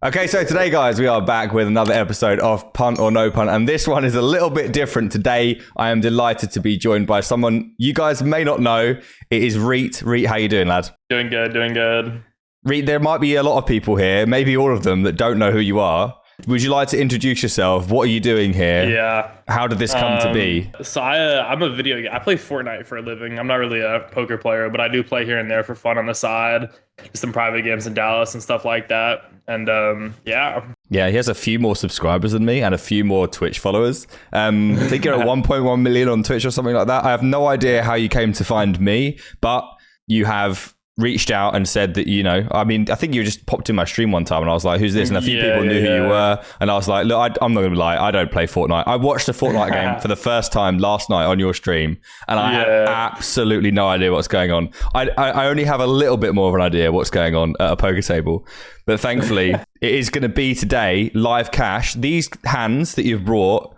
Okay, so today, guys, we are back with another episode of Punt or No Punt, and this one is a little bit different. Today, I am delighted to be joined by someone you guys may not know. It is Reet. Reet, how you doing, lad? Doing good, doing good. Reet, there might be a lot of people here, maybe all of them, that don't know who you are. Would you like to introduce yourself? What are you doing here? Yeah. How did this come to be? So I'm a video game. I play Fortnite for a living. I'm not really a poker player, but I do play here and there for fun on the side. Some private games in Dallas and stuff like that. And yeah. Yeah, he has a few more subscribers than me and a few more Twitch followers. I think you're at 1.1 million on Twitch or something like that. I have no idea how you came to find me, but you have reached out and said that, you know, I mean, I think you just popped in my stream one time and I was like, who's this? And a few people knew who you were. And I was like, look, I'm not going to lie, I don't play Fortnite. I watched a Fortnite game for the first time last night on your stream and I had absolutely no idea what's going on. I only have a little bit more of an idea what's going on at a poker table. But thankfully, it is going to be today live cash. These hands that you've brought,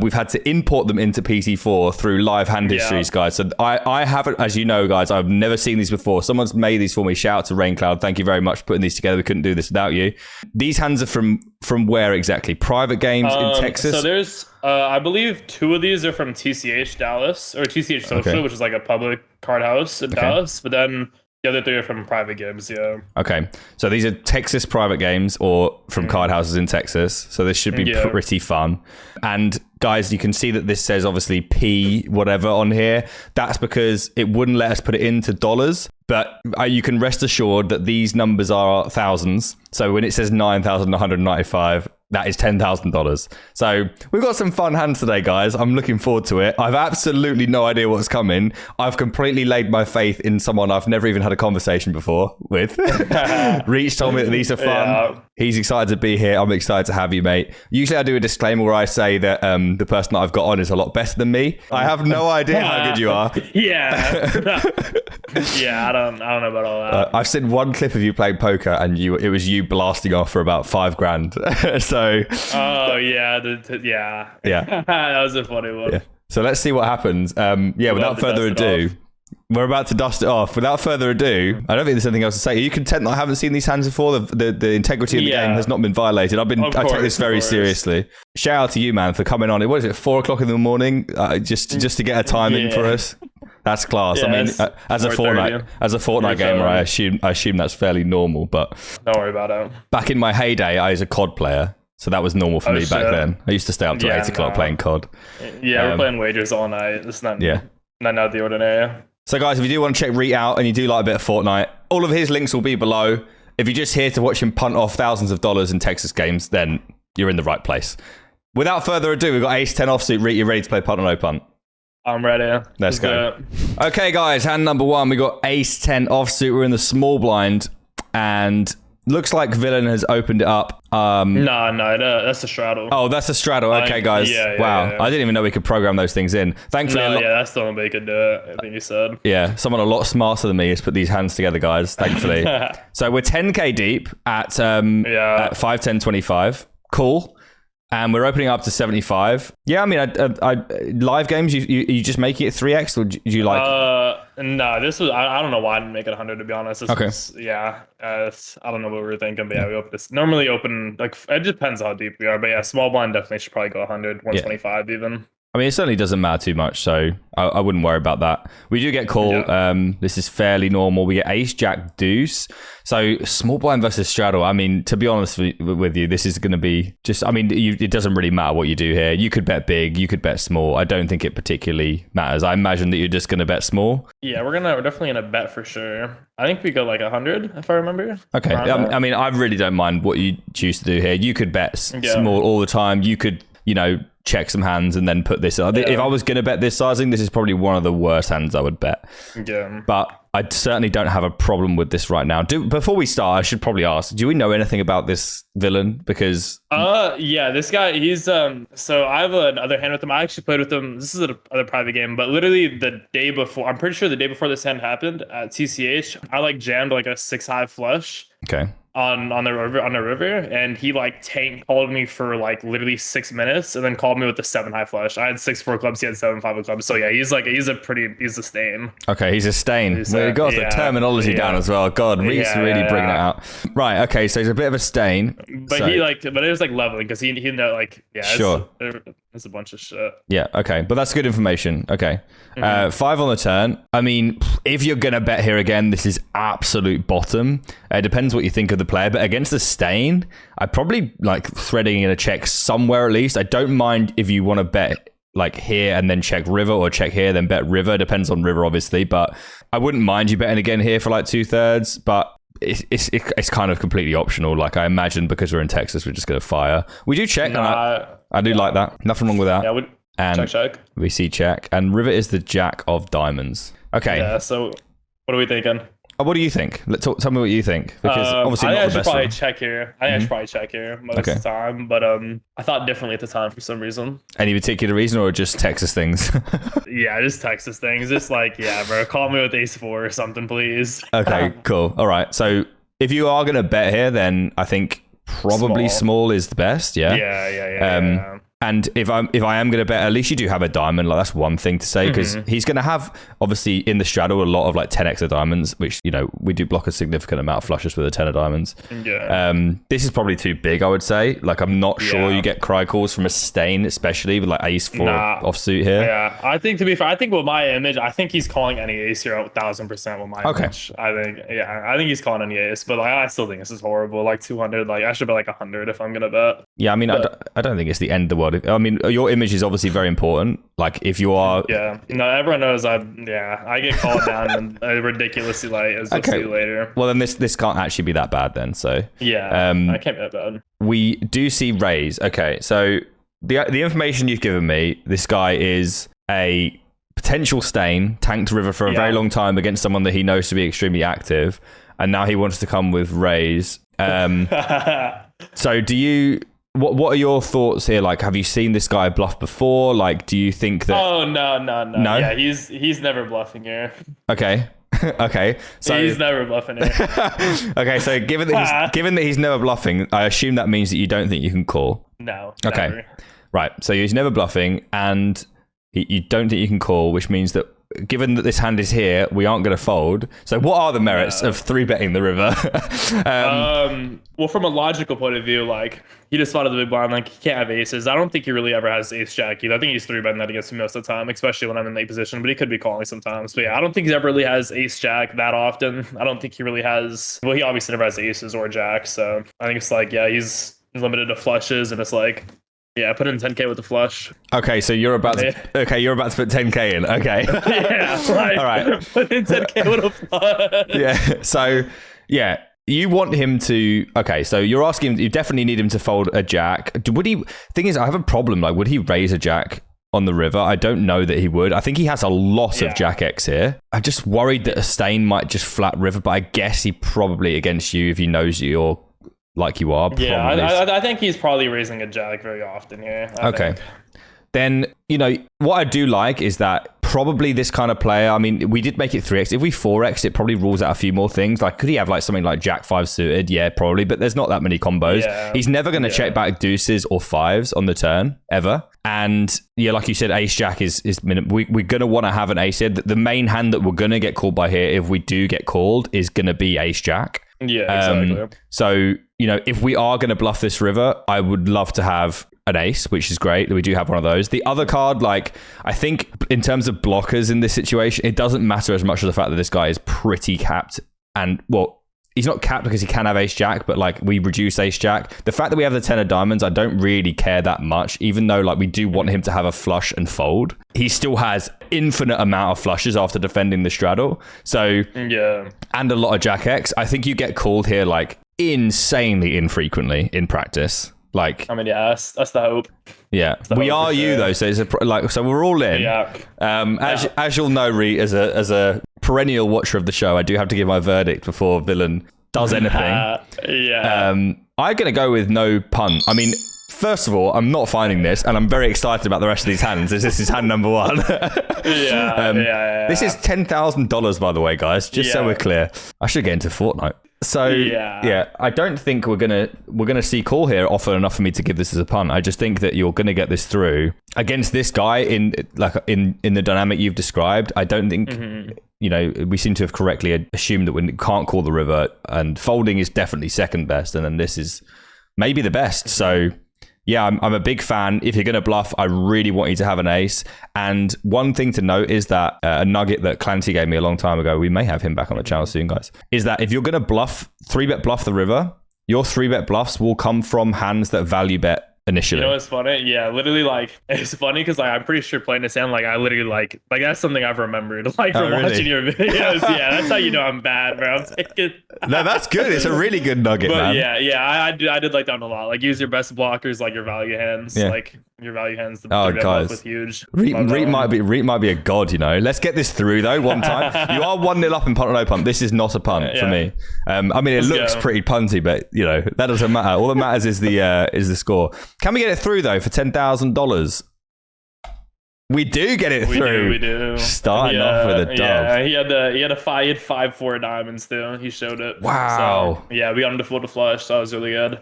we've had to import them into PT4 through live hand histories, guys. So I haven't, as you know, guys, I've never seen these before. Someone's made these for me. Shout out to Raincloud. Thank you very much for putting these together. We couldn't do this without you. These hands are from where exactly? Private games in Texas? So there's, I believe 2 of these are from TCH Dallas, or TCH Social, which is like a public card house in Dallas. But then the other 3 are from private games, Okay, so these are Texas private games or from card houses in Texas. So this should be pretty fun. And guys, you can see that this says obviously P whatever on here. That's because it wouldn't let us put it into dollars. But you can rest assured that these numbers are thousands. So when it says 9,195, that is $10,000. So we've got some fun hands today, guys. I'm looking forward to it. I've absolutely no idea what's coming. I've completely laid my faith in someone I've never even had a conversation before with. Reach told me that these are fun. Yeah. He's excited to be here. I'm excited to have you, mate. Usually I do a disclaimer where I say that the person that I've got on is a lot better than me. I have no idea how good you are. Yeah. Yeah, I don't know about all that. I've seen one clip of you playing poker and it was you blasting off for about $5,000. So oh yeah, yeah. That was a funny one. Yeah. So let's see what happens. Without further ado, we're about to dust it off. Without further ado, I don't think there's anything else to say. Are you content that I haven't seen these hands before? The integrity of the game has not been violated. I take this very seriously. Shout out to you, man, for coming on. What is it, 4 o'clock in the morning? Just to get a time in for us. That's class. Yeah, I mean, as a Fortnite gamer, I assume that's fairly normal. But don't worry about it. Back in my heyday, I was a COD player. So that was normal for me back then. I used to stay up till 8 o'clock playing COD. Yeah, we're playing wagers all night. It's not out of the ordinary. So guys, if you do want to check Reet out and you do like a bit of Fortnite, all of his links will be below. If you're just here to watch him punt off thousands of dollars in Texas games, then you're in the right place. Without further ado, we've got Ace 10 offsuit. Reet, you ready to play Punt or No Punt? I'm ready. Let's go. Okay, guys, hand number 1. We got Ace 10 offsuit. We're in the small blind and looks like Villain has opened it up. No, that's a straddle. Oh, that's a straddle. Okay, guys. Wow. I didn't even know we could program those things in. Thankfully, that's the only way you could do it, I think you said. Yeah, someone a lot smarter than me has put these hands together, guys, thankfully. So we're 10k deep at 5-10-25. Cool. And we're opening up to 75. Yeah, I mean, I live games, you just making it 3x, or do you like? No, this was, I don't know why I didn't make it 100, to be honest. I don't know what we were thinking, but we open this. Normally open, like, it depends how deep we are, but yeah, small blind definitely should probably go 100, 125 even. I mean, it certainly doesn't matter too much, so I wouldn't worry about that. We do get call. This is fairly normal. We get ace, jack, deuce. So small blind versus straddle. I mean, to be honest with you, this is going to be just, I mean, it doesn't really matter what you do here. You could bet big, you could bet small. I don't think it particularly matters. I imagine that you're just going to bet small. Yeah, we're definitely going to bet for sure. I think we go like 100, if I remember. Okay. I mean, I really don't mind what you choose to do here. You could bet small all the time. You could, check some hands and then put this. If I was going to bet this sizing, this is probably one of the worst hands I would bet. Yeah. But I certainly don't have a problem with this right now. Before we start, I should probably ask, do we know anything about this villain? Because this guy, he's so I have another hand with him. I actually played with him. This is another private game, but literally the day before, I'm pretty sure the day before this hand happened at TCH, I jammed like a 6 high flush. Okay. On the river, and he like tank called me for like literally 6 minutes, and then called me with the 7 high flush. I had 6-4 clubs, he had 7-5 clubs. So yeah, he's a stain. Okay, he's a stain. We got the terminology down as well. God, Reet's really bringing it out. Right. Okay, so he's a bit of a stain. But so. But it was like leveling because he like sure. It's a bunch of shit. Yeah. Okay, but that's good information. Okay. 5 on the turn. I mean, if you're gonna bet here again, this is absolute bottom. It depends what you think of the player, but against the stain, I'd probably like threading in a check somewhere at least. I don't mind if you want to bet like here and then check river, or check here then bet river. Depends on river, obviously, but I wouldn't mind you betting again here for like 2/3. But it's kind of completely optional. Like I imagine because we're in Texas, we're just gonna fire. We do check. I do like that. Nothing wrong with that. Yeah. And check. We see check, and river is the jack of diamonds. Okay. Yeah. So what are we thinking? What do you think? Tell me what you think, because obviously I not the should best probably one. check here. I should probably check here most of the time, but I thought differently at the time for some reason. Any particular reason, or just Texas things? Yeah, just Texas things. Just like, yeah, bro, call me with ace 4 or something, please. Okay, cool. All right. So if you are gonna bet here, then I think probably small is the best. Yeah. Yeah. And if I am going to bet, at least you do have a diamond. Like that's one thing to say, because he's going to have obviously in the straddle a lot of like 10x of diamonds, which we do block a significant amount of flushes with a 10 of diamonds. Yeah. This is probably too big, I would say. Like I'm not sure you get cry calls from a stain, especially with like ace 4 offsuit here. Yeah, I think to be fair, I think with my image, I think he's calling any ace here 1000% with my image. I think he's calling any ace, but like I still think this is horrible. Like 200, like I should bet like 100 if I'm gonna bet. Yeah, I mean, I don't think it's the end of the world. I mean, your image is obviously very important. Like, if you are... Yeah. No, everyone knows I get called down and ridiculously light, as we'll see later. Well, then this can't actually be that bad then, so... Yeah, I can't be that bad. We do see raise. Okay, so the information you've given me, this guy is a potential stain, tanked river for a very long time against someone that he knows to be extremely active, and now he wants to come with raise. So do you... What are your thoughts here? Like, have you seen this guy bluff before? Like, do you think that... Oh, no. Yeah, he's never bluffing here. Okay. Okay. So he's never bluffing here. Okay, so given that he's never bluffing, I assume that means that you don't think you can call. No. Okay. Never. Right. So he's never bluffing, and you don't think you can call, which means that given that this hand is here, we aren't going to fold. So what are the merits of 3-betting the river? Well, from a logical point of view, like he just thought of the big blind, like he can't have aces. I don't think he really ever has ace jack either. I think he's 3-betting that against me most of the time, especially when I'm in late position, but he could be calling sometimes. But yeah, I don't think he ever really has ace jack that often. I don't think he really has, well, he obviously never has aces or jacks. So I think it's like, yeah, he's limited to flushes, and it's like, yeah, put in 10K with the flush. Okay, so you're about to put 10K in. Okay. Yeah, right. All right. Put in 10K with a flush. Yeah. So, yeah, you want him to... Okay, so you're asking... You definitely need him to fold a jack. Would he... Thing is, I have a problem. Like, would he raise a jack on the river? I don't know that he would. I think he has a lot of jack X here. I'm just worried that a stain might just flat river, but I guess he probably against you if he knows you're like you are. Yeah, I think he's probably raising a jack very often here. I think. Then, what I do like is that probably this kind of player, I mean, we did make it 3x. If we 4x, it probably rules out a few more things. Like, could he have like something like jack 5 suited? Yeah, probably, but there's not that many combos. Yeah. He's never going to check back deuces or 5s on the turn, ever. And yeah, like you said, ace jack is we're going to want to have an ace here. The main hand that we're going to get called by here, if we do get called, is going to be ace jack. Yeah, exactly. So, if we are going to bluff this river, I would love to have an ace, which is great. We do have one of those. The other card, like, I think in terms of blockers in this situation, it doesn't matter as much as the fact that this guy is pretty capped. And, well, he's not capped because he can have ace jack, but like we reduce ace jack. The fact that we have the 10 of diamonds, I don't really care that much, even though like we do want him to have a flush and fold. He still has infinite amount of flushes after defending the straddle. So, yeah. And a lot of jack X. I think you get called here like insanely infrequently in practice. Like, I mean, yeah, that's the hope. Yeah, we are you though, so it's so we're all in. Yeah. As you'll know, Reet, as a perennial watcher of the show, I do have to give my verdict before Villain does anything. Yeah. I'm gonna go with no punt. I mean, first of all, I'm not finding this, and I'm very excited about the rest of these hands. This is hand number 1. Yeah. This is $10,000, by the way, guys. Just so we're clear. I should get into Fortnite. So yeah, I don't think we're gonna see call here often enough for me to give this as a punt. I just think that you're gonna get this through against this guy in the dynamic you've described. I don't think we seem to have correctly assumed that we can't call the river, and folding is definitely second best, and then this is maybe the best. So yeah, I'm a big fan. If you're going to bluff, I really want you to have an ace. And one thing to note is that a nugget that Clancy gave me a long time ago, we may have him back on the channel soon, guys, is that if you're going to bluff, 3-bet bluff the river, your 3-bet bluffs will come from hands that value bet initially. You know what's funny? Yeah, literally, like, it's funny because I'm pretty sure playing this hand, like, I literally like that's something I've remembered, like, from watching your videos. Yeah, that's how you know I'm bad, bro. I'm taking... No, that's good. It's a really good nugget, but man. I did like that one a lot. Like, use your best blockers, like your value hands. Yeah. Like your value hands. Guys, with huge. Reet might be a god. Let's get this through though. One time, you are 1-0 up in punt or no punt. This is not a punt for me. I mean, it looks pretty punty, but that doesn't matter. All that matters is the score. Can we get it through though for $10,000? We do get it through. We do. Starting off with a dub. Yeah, he had 5-4 diamonds too. He showed it. Wow. So, yeah, we got him to fold to flush. So that was really good.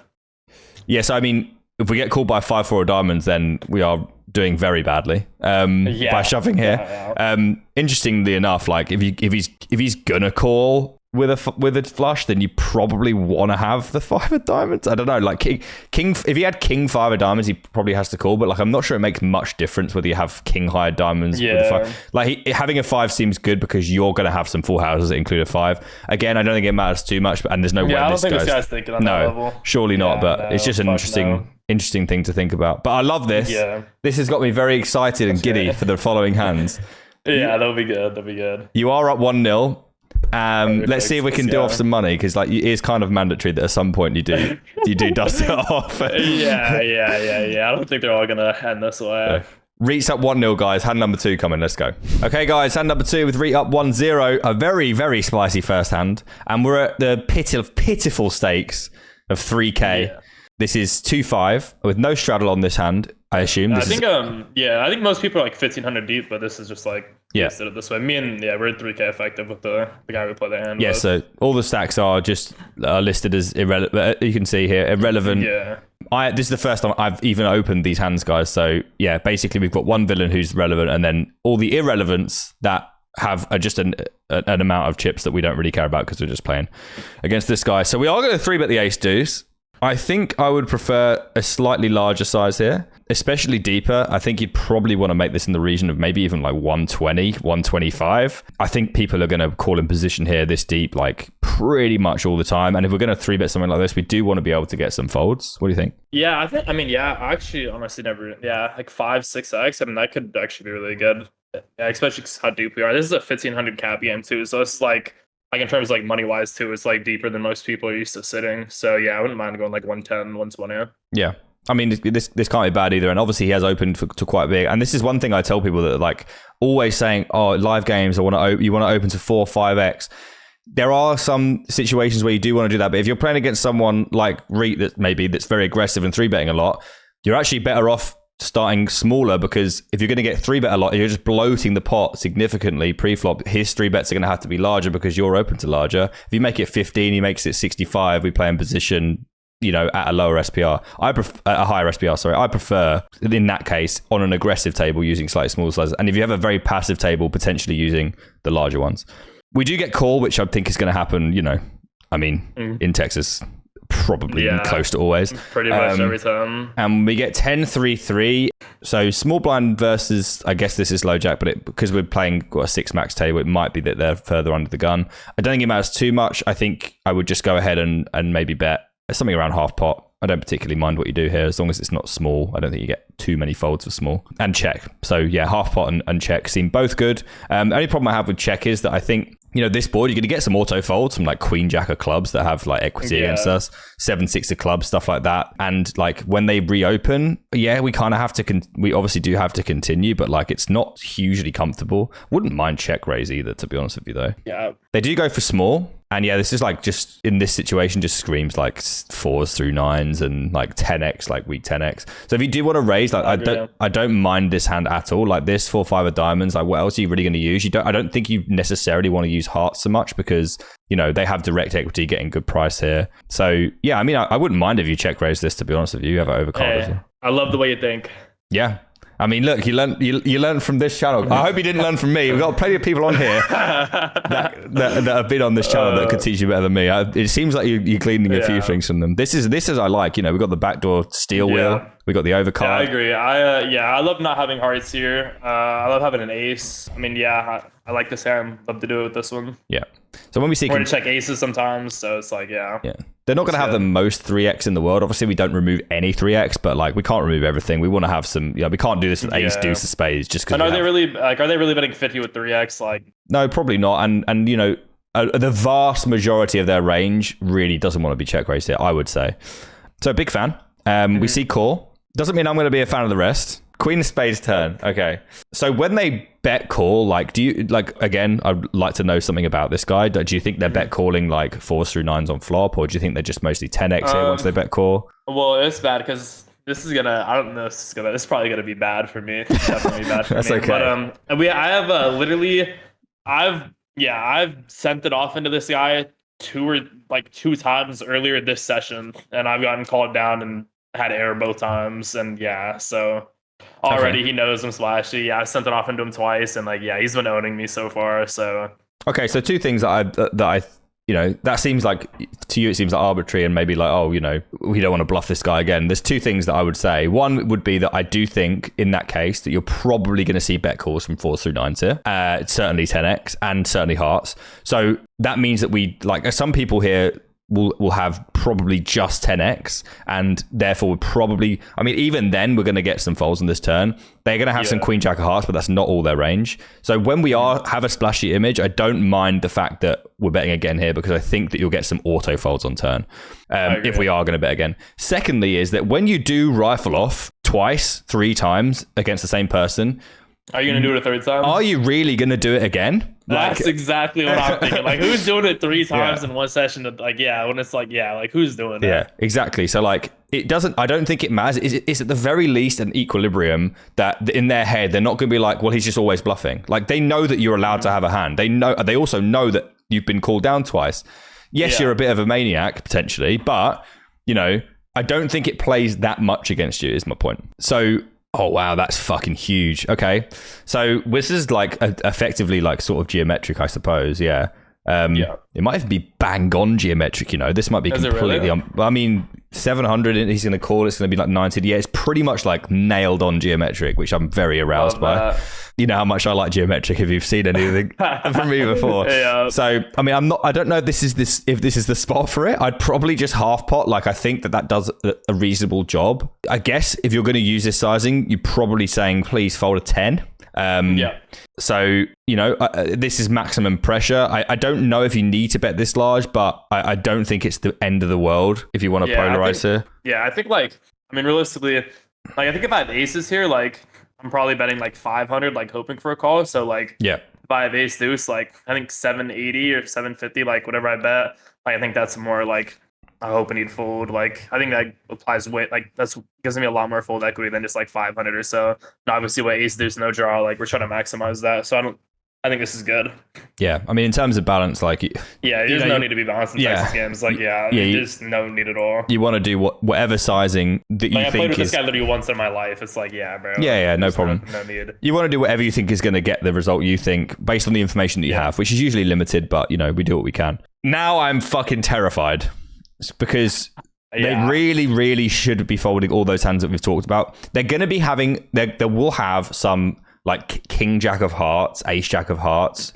Yeah, so I mean, if we get called by 5-4 diamonds, then we are doing very badly by shoving here. Yeah. Interestingly enough, like if he's gonna call with a flush, then you probably want to have the 5 of diamonds. I don't know, like king. If he had king 5 of diamonds, he probably has to call. But like, I'm not sure it makes much difference whether you have king high diamonds. Yeah. With a 5. Like having a 5 seems good because you're going to have some full houses that include a 5. Again, I don't think it matters too much, and there's no way this guy's thinking on that level. Surely not. But it's just an interesting thing to think about. But I love this. Yeah. This has got me very excited and giddy for the following hands. Yeah, that'll be good. You are up 1-0. Let's see if we can do off some money, because like it is kind of mandatory that at some point you do dust it off. Yeah. I don't think they're all gonna end this way. Reet's up 1-0, guys. Hand number 2 coming. Let's go. Okay, guys. Hand number 2 with Reet up 1-0. A very, very spicy first hand, and we're at the pitiful stakes of 3K. Yeah. This is 2-5 with no straddle on this hand. I assume. I think most people are like 1,500 deep, but this is just like listed it this way. Me and we're at 3K effective with the guy we play the hand. Yeah, so all the stacks are just listed as irrelevant. You can see here irrelevant. Yeah. This is the first time I've even opened these hands, guys. So yeah, basically we've got one villain who's relevant, and then all the irrelevants that have just an amount of chips that we don't really care about because we're just playing against this guy. So we are going to 3-bet the ace deuce. I think I would prefer a slightly larger size here, especially deeper. I think you'd probably want to make this in the region of maybe even like 120, 125. I think people are going to call in position here this deep, like pretty much all the time. And if we're going to 3-bet something like this, we do want to be able to get some folds. What do you think? Yeah, I actually honestly never, like 5-6x. I mean, that could actually be really good. Yeah, especially how deep we are. This is a 1,500 cap game too. So it's like in terms of like money wise too, it's like deeper than most people are used to sitting. So yeah, I wouldn't mind going like 110, 120. Yeah. I mean, this can't be bad either. And obviously he has opened to quite big. And this is one thing I tell people that like always saying, oh, live games, you want to open to 4 or 5x. There are some situations where you do want to do that. But if you're playing against someone like Reet that's very aggressive and 3-betting a lot, you're actually better off starting smaller, because if you're going to get 3-bet a lot, you're just bloating the pot significantly pre-flop. His 3-bets are going to have to be larger because you're open to larger. If you make it 15, he makes it 65, we play in position, at a lower SPR. A higher SPR, sorry. I prefer, in that case, on an aggressive table using slightly smaller sizes. And if you have a very passive table, potentially using the larger ones. We do get call, which I think is going to happen, in Texas, probably close to always. Pretty much every time. And we get 10-3-3. So small blind versus, I guess this is low jack, but because we're playing a 6 max table, it might be that they're further under the gun. I don't think it matters too much. I think I would just go ahead and maybe bet something around half pot. I don't particularly mind what you do here, as long as it's not small. I don't think you get too many folds for small. And check. So yeah, half pot and check seem both good. The only problem I have with check is that I think, this board, you're going to get some auto folds from like queen jack of clubs that have like equity against us, 7-6 of clubs, stuff like that. And like when they reopen, we kind of have to, we obviously do have to continue, but like it's not hugely comfortable. Wouldn't mind check raise either, to be honest with you though. Yeah. They do go for small. And yeah, this is like just in this situation just screams like 4s through 9s and like 10x, like weak 10x. So if you do want to raise, like I don't mind this hand at all. Like this 4-5 of diamonds, like what else are you really going to use? I don't think you necessarily want to use hearts so much because, you know, they have direct equity, getting good price here. So yeah, I mean, I wouldn't mind if you check raise this, to be honest with you. You have it overcard. Hey, I love the way you think. Yeah. I mean, look, you learned from this channel. I hope you didn't learn from me. We've got plenty of people on here that have been on this channel that could teach you better than me. It seems like you're gleaning a few things from them. This is I like. You know, we've got the backdoor steel wheel. We got the overcard. Yeah, I agree. I love not having hearts here. I love having an ace. I mean, yeah, I like this hand. Love to do it with this one. Yeah. So when we see, we're gonna check aces sometimes. So it's like, yeah. They're not going to have the most 3x in the world. Obviously, we don't remove any 3x, but like we can't remove everything. We want to have some. You know, we can't do this with ace, deuce of spades just because. And are they really betting 50 with 3x? Like, no, probably not. And you know, the vast majority of their range really doesn't want to be check raised here, I would say. So big fan. We see call. Doesn't mean I'm going to be a fan of the rest. Queen of spades turn. Okay. So when they bet call, like, do you, like, again, I'd like to know something about this guy. Do you think they're bet calling like 4s through 9s on flop, or do you think they're just mostly 10x here once they bet call? Well, it's bad because this is gonna, I don't know if this is probably gonna be bad for me. It's definitely bad for That's me. Okay. But I have literally, I've sent it off into this guy two times earlier this session, and I've gotten called down and had error both times, and so already he knows I'm splashy. Yeah, I sent it off into him twice, and like, he's been owning me so far. So okay, so two things that I you know, that seems like, to you it seems like arbitrary and maybe like, oh, you know, we don't want to bluff this guy again. There's two things that I would say. One would be that I do think in that case that you're probably going to see bet calls from 4s through 9s here. Certainly 10x and certainly hearts. So that means that we, like, some people here will have probably just 10x, and therefore would probably, I mean, even then we're going to get some folds on this turn. They're going to have some queen jack of hearts, but that's not all their range. So when we have a splashy image, I don't mind the fact that we're betting again here, because I think that you'll get some auto folds on turn if we are going to bet again. Secondly is that when you do rifle off twice, 3 times against the same person, are you going to do it a third time? Are you really going to do it again? That's exactly what I'm thinking. Like, who's doing it 3 times in one session? Like, when it's like, like, who's doing that? Yeah, exactly. So, like, it doesn't, I don't think it matters. It's at the very least an equilibrium that in their head, they're not going to be like, well, he's just always bluffing. Like, they know that you're allowed to have a hand. They also know that you've been called down twice. Yes, you're a bit of a maniac, potentially, but, you know, I don't think it plays that much against you, is my point. So, oh, wow, that's fucking huge. Okay. So this is like effectively like sort of geometric, I suppose. Yeah. It might even be bang on geometric, you know. This might be completely... Really? I mean, 700, he's going to call, it's going to be like 90. Yeah, it's pretty much like nailed on geometric, which I'm very aroused by. You know how much I like geometric if you've seen anything from me before. So, I mean, I don't know if this is the spot for it. I'd probably just half pot. Like, I think that does a reasonable job. I guess if you're going to use this sizing, you're probably saying, please fold a 10. So, you know, this is maximum pressure. I don't know if you need to bet this large, but I don't think it's the end of the world if you want to polarize here. Yeah, I think, like, I mean, realistically, like, I think if I have aces here, like, I'm probably betting like 500, like, hoping for a call. So, like, if I have ace deuce, like, I think 780 or 750, like, whatever I bet, like, I think that's more like, I hope I need fold. Like, I think that applies like, that's gives me a lot more fold equity than just like 500 or so. Now, obviously, with ace deuce no draw, like, we're trying to maximize that. So I think this is good. Yeah, I mean, in terms of balance, like, there's no need to be balanced in Texas games. Like, there's no need at all. You want to do whatever sizing that you think is... I played with this guy literally once in my life. It's like, bro. Yeah, no problem. No need. You want to do whatever you think is going to get the result you think based on the information that you have, which is usually limited, but, you know, we do what we can. Now I'm fucking terrified because they really, really should be folding all those hands that we've talked about. They're going to be having... They will have some... like king jack of hearts, ace jack of hearts.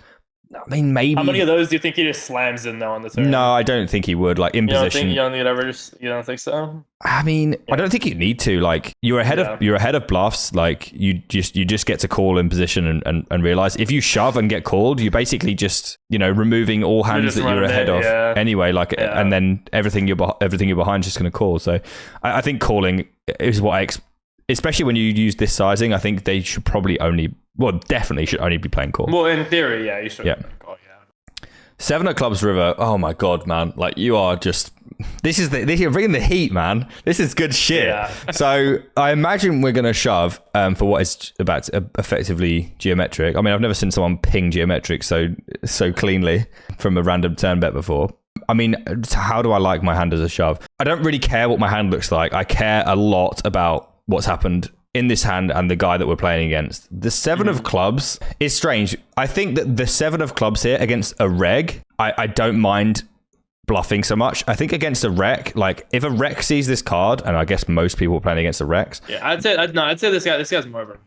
I mean, maybe. How many of those do you think he just slams in though on the turn? No, I don't think he would. Like in position. You don't think so? I mean, I don't think you need to. Like you're ahead of bluffs. Like you just get to call in position and realize if you shove and get called, you're basically just, you know, removing all hands that you're ahead of anyway. Like and then everything you're behind is just going to call. So I think calling is what especially when you use this sizing, I think they should probably definitely should only be playing call. Well, in theory, you should. Yeah. Call, Seven of clubs river. Oh my god, man! Like you are just. You're bringing the heat, man. This is good shit. Yeah. So I imagine we're gonna shove for what is about effectively geometric. I mean, I've never seen someone ping geometric so cleanly from a random turn bet before. I mean, how do I like my hand as a shove? I don't really care what my hand looks like. I care a lot about what's happened in this hand and the guy that we're playing against. The seven of clubs is strange. I think that the seven of clubs here against a reg, I don't mind bluffing so much. I think against a rec, like if a rec sees this card, and I guess most people are playing against a recs. Yeah, I'd say this guy's more of a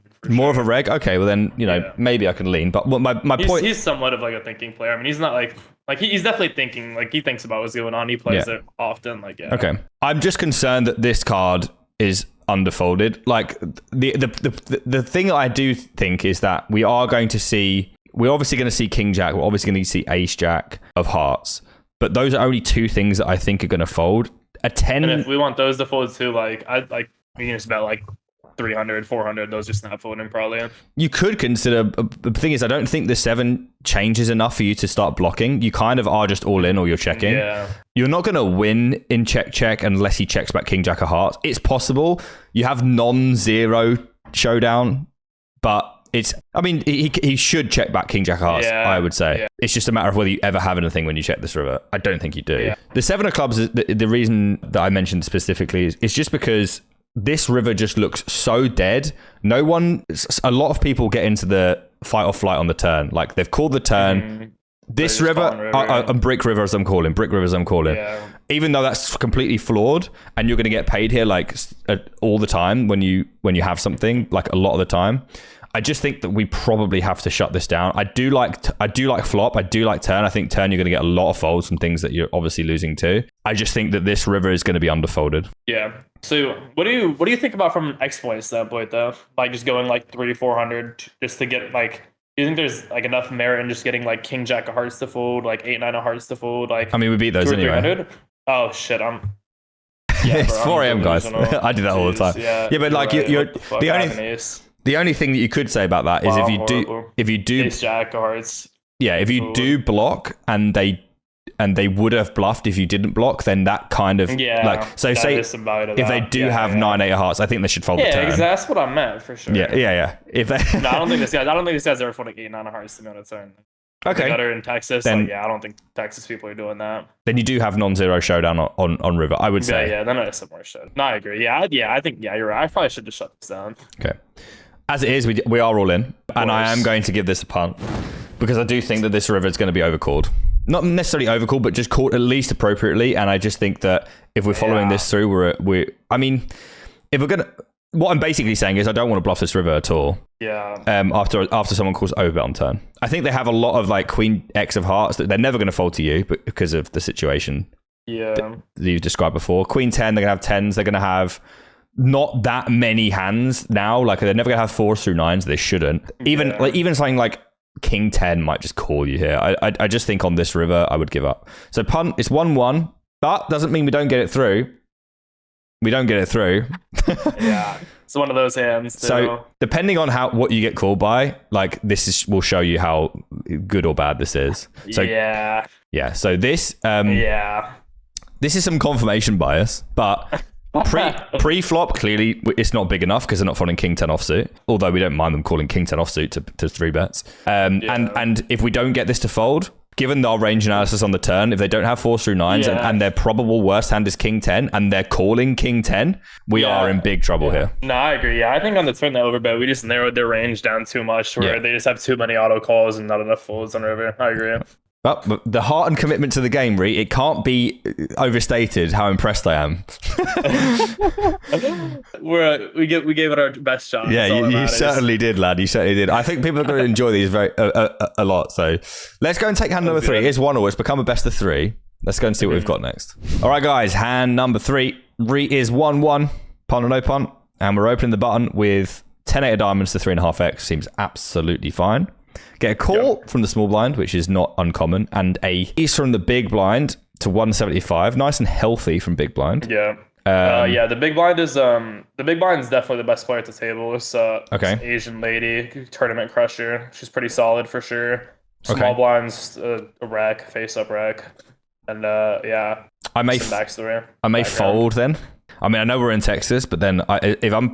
of a reg. Okay, well then maybe I can lean. But my point, he's somewhat of like a thinking player. I mean, he's not like he's definitely thinking. Like he thinks about what's going on. He plays it often. Like Okay, I'm just concerned that this card is underfolded. Like the thing I do think is that we're obviously going to see King Jack. We're obviously going to see Ace Jack of hearts. But those are only two things that I think are going to fold. A 10... And if we want those to fold too, we can just bet like 300, 400, those just not folding probably. You could consider... The thing is, I don't think the 7 changes enough for you to start blocking. You kind of are just all in or you're checking. Yeah. You're not going to win in check unless he checks back King Jack of hearts. It's possible. You have non-zero showdown, but... he should check back King Jack of hearts, I would say. Yeah. It's just a matter of whether you ever have anything when you check this river. I don't think you do. Yeah. The seven of clubs, the reason that I mentioned specifically is just because this river just looks so dead. A lot of people get into the fight or flight on the turn. Like they've called the turn. This river, Brick River as I'm calling. Yeah. Even though that's completely flawed and you're going to get paid here all the time when you have something, like a lot of the time. I just think that we probably have to shut this down. I do like flop. I do like turn. I think turn you're going to get a lot of folds from things that you're obviously losing to. I just think that this river is going to be underfolded. Yeah. So what do you think about from an exploit standpoint though? Like just going like 300-400 just to get like. Do you think there's like enough merit in just getting like King Jack of hearts to fold, like 8-9 of hearts to fold? Like I mean, we beat those anyway. Oh shit, it's 4 a.m. guys. I do that all the time. Yeah, but like you're the only thing that you could say about that is if you do Ace Jack of hearts. Yeah, if you do block and they would have bluffed if you didn't block, then that kind of say if they do have 9-8 of hearts, I think they should fold the turn. Yeah, that's what I meant for sure. Yeah. If they I don't think this guy's ever folding 8-9 of hearts to be on a turn. Okay. Better in Texas. Then, I don't think Texas people are doing that. Then you do have non-zero showdown on river, I would say. Yeah, then it's a more shit. No, I agree. I think you're right. I probably should just shut this down. Okay. As it is, we are all in, and I am going to give this a punt because I do think that this river is going to be overcalled. Not necessarily overcalled, but just called at least appropriately. And I just think that if we're following this through, if we're gonna, what I'm basically saying is I don't want to bluff this river at all. Yeah. After someone calls overbet on turn, I think they have a lot of like Queen X of hearts that they're never going to fold to you, but because of the situation. That you've described before. Queen 10, they're going to have 10s. They're going to have not that many hands now. Like they're never gonna have 4s through 9s. They shouldn't. Even something like King 10 might just call you here. I just think on this river I would give up. So punt. It's 1-1, but doesn't mean we don't get it through. We don't get it through. Yeah, it's one of those hands. Too. So depending on what you get called by, like will show you how good or bad this is. So yeah. So this this is some confirmation bias, but. Pre-flop, clearly it's not big enough because they're not folding King 10 offsuit. Although we don't mind them calling King 10 offsuit to 3 bets. And if we don't get this to fold, given our range analysis on the turn, if they don't have 4s through 9s and their probable worst hand is King 10 and they're calling King 10, we are in big trouble here. No, I agree. Yeah, I think on the turn they overbet, we just narrowed their range down too much where they just have too many auto calls and not enough folds on river. I agree. But the heart and commitment to the game, Reet, it can't be overstated how impressed I am. We gave it our best shot. Yeah, you certainly did, lad. You certainly did. I think people are going to enjoy these a lot. So let's go and take hand number 3. It's 1-1. It's become a best of 3. Let's go and see what we've got next. All right, guys. Hand number 3. Reet is 1-1. Punt or no punt. And we're opening the button with 10-8 of diamonds to 3.5x. Seems absolutely fine. Get a call from the small blind, which is not uncommon, and a ace from the big blind to 175. Nice and healthy from big blind. Yeah. The big blind is definitely the best player at the table. It's Asian lady, tournament crusher. She's pretty solid for sure. Small blinds, a rack, face up rack, and yeah. I may fold then. I mean, I know we're in Texas, but then if I'm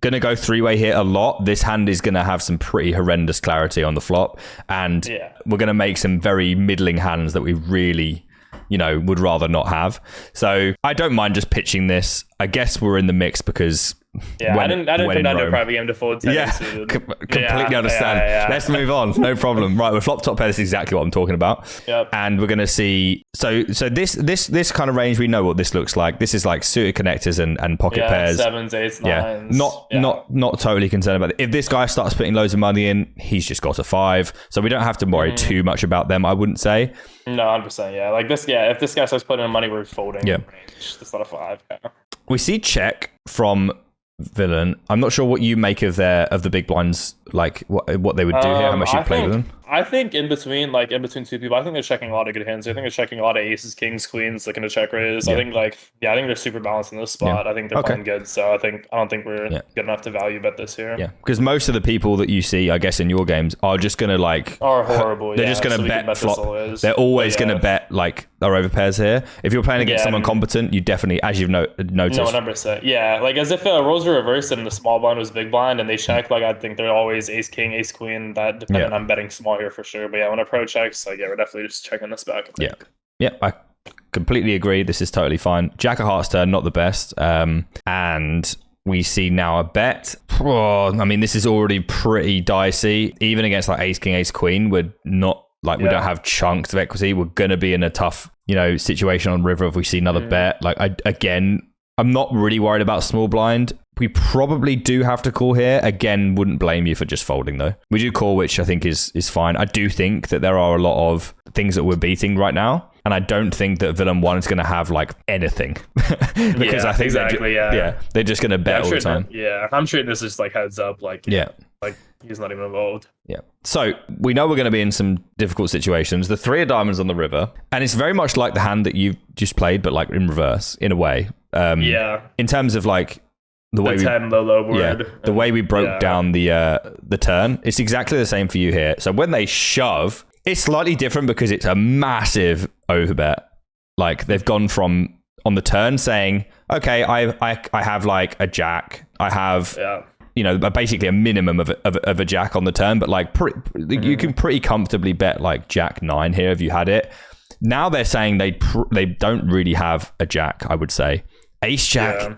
gonna go three-way here a lot, this hand is gonna have some pretty horrendous clarity on the flop, and we're gonna make some very middling hands that we really, would rather not have. So I don't mind just pitching this. I guess we're in the mix because I didn't come down to a private game to fold 10 suited. Completely understand. Yeah. Let's move on. No problem. Right, we're flop top pair. This is exactly what I'm talking about. Yep. And we're going to see. So this kind of range, we know what this looks like. This is like suited connectors and pocket pairs. 7s, 8s, 9s. Not totally concerned about it. If this guy starts putting loads of money in, he's just got a 5. So we don't have to worry too much about them, I wouldn't say. No, 100%. Yeah, like this. Yeah, if this guy starts putting in money, we're folding. Yeah. Range. It's not a 5. Yeah. We see check from Villain. I'm not sure what you make of the big blinds, like what they would do here, how much you play with them. I think in between two people, I think they're checking a lot of good hands. I think they're checking a lot of aces, kings, queens, looking to check raise. I think I think they're super balanced in this spot. I think they're playing good. So I don't think we're good enough to value bet this here. Yeah, because most of the people that you see, I guess, in your games are just gonna are horrible. They're just gonna bet flop. They're always gonna bet like our overpairs here. If you're playing against someone competent, you definitely, as you've noticed. No, 100%. Yeah, like as if rolls are reversed and the small blind was big blind and they check. Like I think they're always ace king, ace queen. That depending on betting small here for sure. But yeah, when a pro checks, we're definitely just checking this back. Yeah, I completely agree. This is totally fine. Jack of hearts turn, not the best. And we see now a bet. I mean, this is already pretty dicey. Even against like ace king, ace queen, we're not we don't have chunks of equity. We're gonna be in a tough, situation on river if we see another bet. Like I'm not really worried about small blind. We probably do have to call here. Again, wouldn't blame you for just folding though. We do call, which I think is fine. I do think that there are a lot of things that we're beating right now. And I don't think that Villain 1 is going to have like anything. Because I think they're just going to bet all the time. I'm sure this is like heads up. Like he's not even involved. Yeah. So we know we're going to be in some difficult situations. The 3 of diamonds on the river. And it's very much like the hand that you've just played, but like in reverse, in a way. In terms of like, the way the way we broke down the turn, it's exactly the same for you here. So when they shove, it's slightly different because it's a massive overbet. Like they've gone from on the turn saying, okay, I have like a jack, I have basically a minimum of a jack on the turn, but like you can pretty comfortably bet like jack 9 here if you had it. Now they're saying they don't really have a jack. I would say ace jack.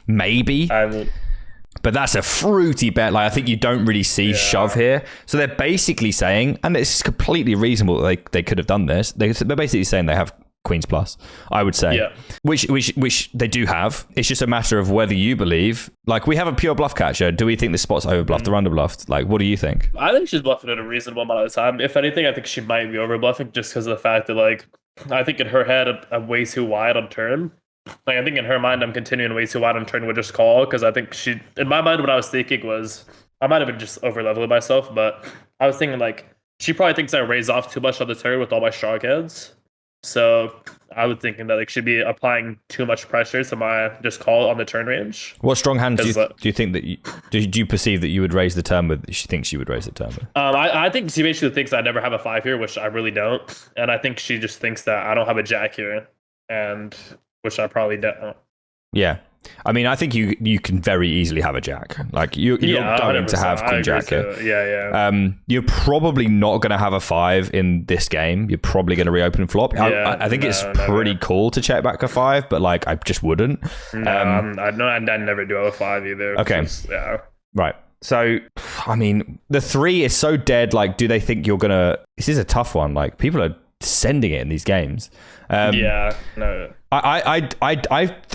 Maybe, but that's a fruity bet. Like I think you don't really see shove here. So they're basically saying, and it's completely reasonable that they could have done this. They're basically saying they have queens plus. I would say, which they do have. It's just a matter of whether you believe. Like we have a pure bluff catcher. Do we think the spot's over bluffed or under bluffed? Like what do you think? I think she's bluffing at a reasonable amount of time. If anything, I think she might be over bluffing just because of the fact that I think in her head I'm way too wide on turn. Like I think in her mind, I'm continuing way too wide on turn with just call because I think in my mind, what I was thinking was I might have been just over leveling myself, but I was thinking she probably thinks I raise off too much on the turn with all my strong hands. So I was thinking that she'd be applying too much pressure to my just call on the turn range. What strong hands do you think that do you perceive that you would raise the turn with? She thinks she would raise the turn with. I think she basically thinks I never have a 5 here, which I really don't, and I think she just thinks that I don't have a jack here, and which I probably don't. Yeah. I mean, I think you can very easily have a jack. Like you're going to have queen jack here. You're probably not going to have a 5 in this game. You're probably going to reopen flop. I think it's pretty cool to check back a 5, but I just wouldn't. I never do have a 5 either. Okay. Right. So, I mean, the 3 is so dead. Like, do they think you're going to... This is a tough one. Like, people are sending it in these games. I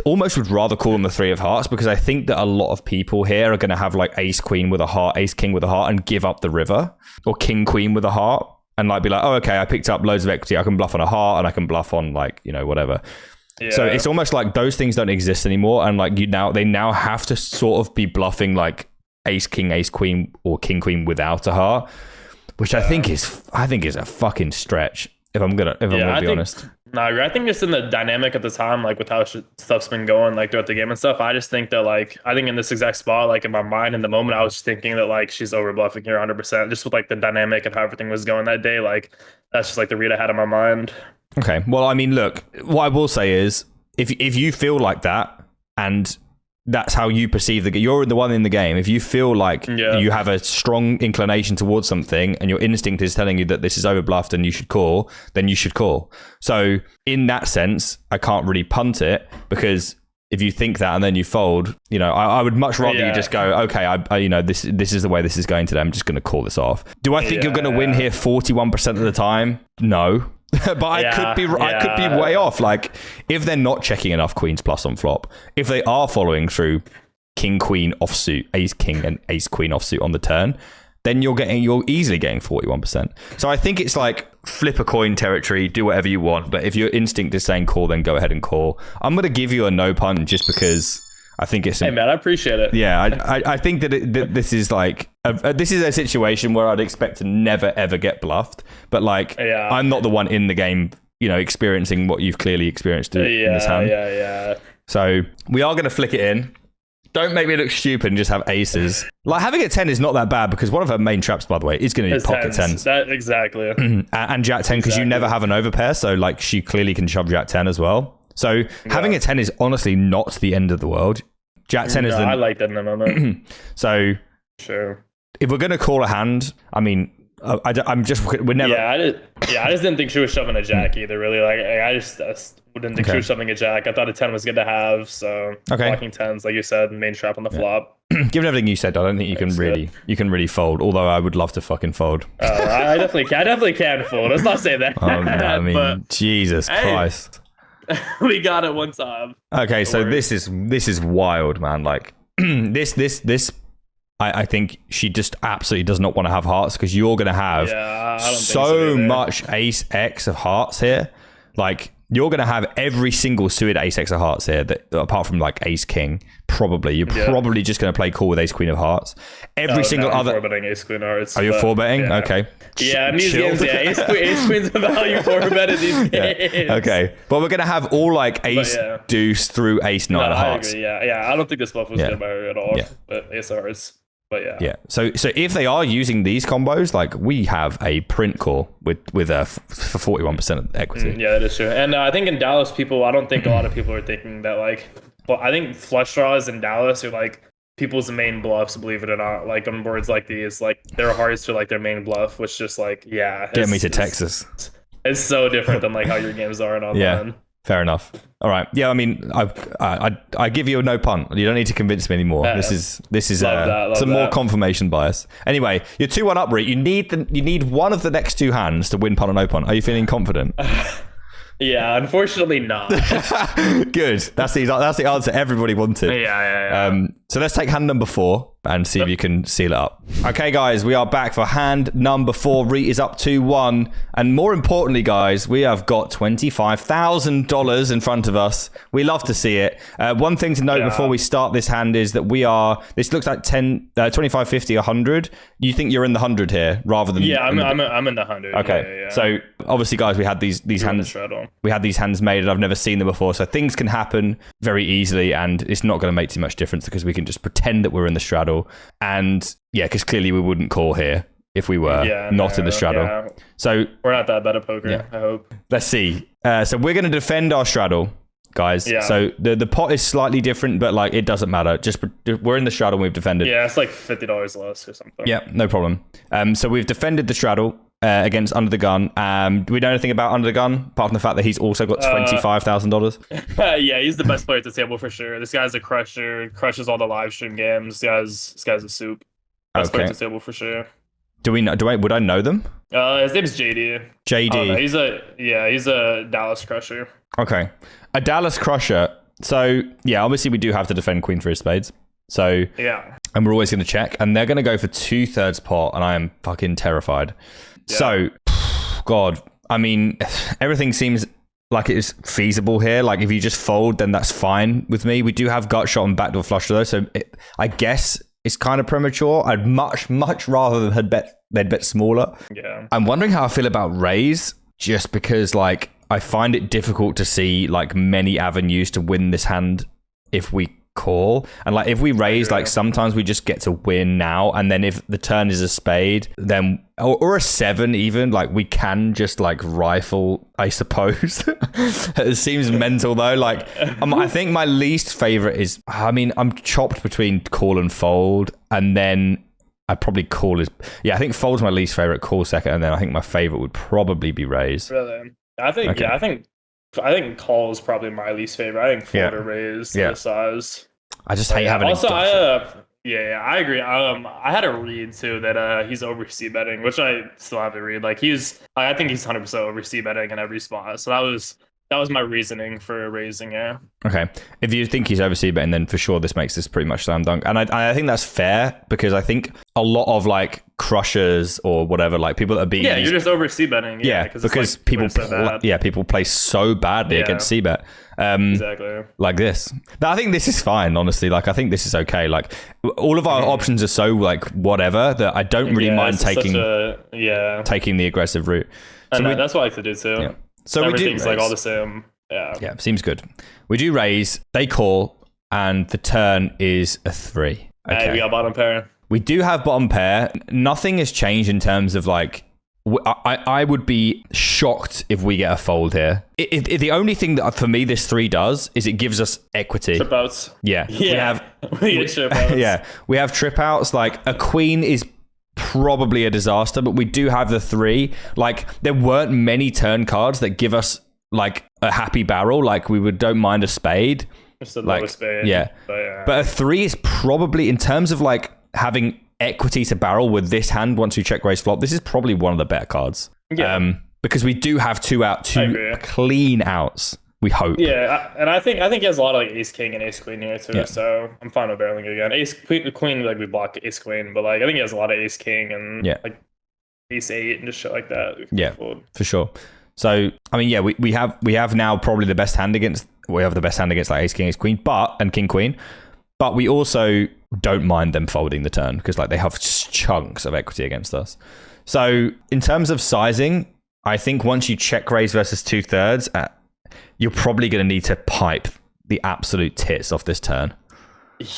almost would rather call them the 3 of hearts because I think that a lot of people here are going to have like ace queen with a heart, ace king with a heart, and give up the river, or king queen with a heart, and be like, oh, okay, I picked up loads of equity. I can bluff on a heart, and I can bluff on whatever. Yeah. So it's almost like those things don't exist anymore, and they now have to sort of be bluffing like ace king, ace queen, or king queen without a heart, which I think is a fucking stretch. If I'm gonna be honest. No, I agree. I think just in the dynamic at the time, like with how stuff's been going, like throughout the game and stuff, I just think that like I think in this exact spot, like in my mind in the moment, I was just thinking that like she's over bluffing here 100%, just with like the dynamic and how everything was going that day. Like that's just like the read I had in my mind. Okay. Well, I mean, look, what I will say is if you feel like that and that's how you perceive you're the one in the game. If you feel like you have a strong inclination towards something and your instinct is telling you that this is overbluffed and you should call, then you should call. So in that sense, I can't really punt it, because if you think that and then you fold, you know, I would much rather you just go, okay, I you know, this is the way this is going today. I'm just going to call this off. Do I think you're going to win here 41% of the time? No. But I could be way off. Like if they're not checking enough queens plus on flop, if they are following through king queen offsuit, ace king and ace queen offsuit on the turn, then you're easily getting 41%. So I think it's like flip a coin territory, do whatever you want. But if your instinct is saying call, then go ahead and call. I'm going to give you a no punt just because I think it's... Hey, man, I appreciate it. Yeah, I think that, this is like... this is a situation where I'd expect to never, ever get bluffed. But like, I'm not the one in the game, you know, experiencing what you've clearly experienced in this hand. Yeah. So we are going to flick it in. Don't make me look stupid and just have aces. Like having a 10 is not that bad, because one of her main traps, by the way, is going to be pocket tens. Exactly. And jack 10, because you never have an overpair. So like she clearly can shove jack 10 as well. So having a 10 is honestly not the end of the world. Jack 10 is I like that in the moment. So sure. If we're going to call a hand, I mean, we're never... I just didn't think she was shoving a jack either, really. Like, I just didn't think she was shoving a jack. I thought a 10 was good to have, so blocking 10s, like you said, main trap on the flop. Given everything you said, I don't think you can really fold, although I would love to fucking fold. I definitely can fold. Let's not say that. I mean, but, Jesus Christ. We got it one time. Okay, so this is wild, man. Like this I think she just absolutely does not want to have hearts, because you're going to have so much ace X of hearts here. Like you're going to have every single suited ace X of hearts here, that apart from like ace king, probably. You're probably just going to play call with ace queen of hearts. Every single other... I'm 4-betting ace queen hearts. Are you 4-betting? Yeah. Okay. Yeah, in these games, ace queen's a value 4-bet in these games. Okay. But we're going to have all like ace deuce through ace nine of hearts. I agree. Yeah. I don't think this bluff was good by her at all. But ace of hearts. But yeah. So if they are using these combos, like we have a print call with for 41% of equity. Yeah, that is true. And I think in Dallas, I don't think a lot of people are thinking that like, well, I think flush draws in Dallas are like people's main bluffs, believe it or not. Like on boards like these, like their hearts are like their main bluff, which just like, get me to Texas. It's so different than like how your games are online. Yeah. Fair enough. All right. Yeah, I mean, I give you a no punt. You don't need to convince me anymore. This is some more confirmation bias. Anyway, you're 2-1 up, Reet. You need one of the next two hands to win punt or no punt. Are you feeling confident? Yeah, unfortunately not. Good. That's the answer everybody wanted. Yeah. So let's take hand number 4 and see if you can seal it up. Okay, guys, we are back for hand number 4. Reet is up 2-1. And more importantly, guys, we have got $25,000 in front of us. We love to see it. One thing to note before we start this hand is that this looks like 25, 50, 100. You think you're in the 100 here rather than... Yeah, I'm in the 100. Okay. Yeah. So obviously, guys, we had these hands... We had these hands made and I've never seen them before. So things can happen very easily and it's not going to make too much difference because we can just pretend that we're in the straddle. And because clearly we wouldn't call here if we were not in the straddle. Yeah. So we're not that bad at poker, I hope. Let's see. So we're going to defend our straddle, guys. Yeah. So the pot is slightly different, but like it doesn't matter. Just we're in the straddle and we've defended. Yeah, it's like $50 less or something. Yeah, no problem. So we've defended the straddle against Under the Gun. Do we know anything about Under the Gun apart from the fact that he's also got $25,000? Yeah, he's the best player at the table for sure. This guy's a crusher, crushes all the live stream games. This guy's a soup. Best player at the table for sure. Do we know? Would I know them? His name's JD. JD. He's a Dallas crusher. Okay, a Dallas crusher. So obviously we do have to defend Queen for his spades. So and we're always going to check, and they're going to go for 2/3 pot, and I am fucking terrified. Yeah. So, God, I mean, everything seems like it is feasible here. Like if you just fold, then that's fine with me. We do have gut shot and backdoor flush though, so I guess it's kind of premature. I'd much rather than they'd bet smaller. Yeah. I'm wondering how I feel about raise, just because like I find it difficult to see like many avenues to win this hand if we call. And like if we raise, like sometimes we just get to win now, and then if the turn is a spade, then or a 7 even, like we can just like rifle, I suppose. It seems mental though. Like I think my least favorite is, I mean, I'm chopped between call and fold, and then I'd probably call is, I think fold's my least favorite, call second, and then I think my favorite would probably be raise. Really? I think, okay. I think call is probably my least favorite. I think fold or raise the size. I just hate having also, I agree. I had a read too that he's over C betting, which I still have to read. Like I think he's 100% over C betting in every spot. So that was my reasoning for raising it. Okay. If you think he's over C betting, then for sure this makes this pretty much slam dunk. And I think that's fair, because I think a lot of like crushers or whatever, like people that are being... Yeah, you're just over C betting. Yeah, because people people play so badly against C bet. Exactly. Like this. I think this is fine, honestly. Like I think this is okay. Like all of our options are so like whatever that I don't really mind taking the aggressive route. So and that's what I like to do too. Yeah. So everything's we do like all the same. Yeah, seems good. We do raise, they call, and the turn is a 3. Okay. We got bottom pair. We do have bottom pair. Nothing has changed in terms of like, I would be shocked if we get a fold here. If the only thing that for me this 3 does is it gives us equity. Trip outs. Yeah. We get trip outs. Yeah. We have trip outs. Like a queen is probably a disaster, but we do have the 3. Like there weren't many turn cards that give us like a happy barrel. Like we don't mind a spade. Just a low spade. Yeah. But a 3 is probably, in terms of like having equity to barrel with this hand once we check raise flop, this is probably one of the better cards. Yeah. Because we do have 2 clean outs. We hope. Yeah, and I think he has a lot of like ace king and ace queen here too. Yeah. So I'm fine with barreling again. Ace queen, like we block ace queen, but like I think he has a lot of ace king and like ace 8 and just shit like that. Yeah, for sure. So I mean, we have now probably the best hand against. We have the best hand against like ace king, ace queen, and king queen. But we also don't mind them folding the turn because like they have chunks of equity against us. So in terms of sizing, I think once you check raise versus 2/3, you're probably going to need to pipe the absolute tits off this turn.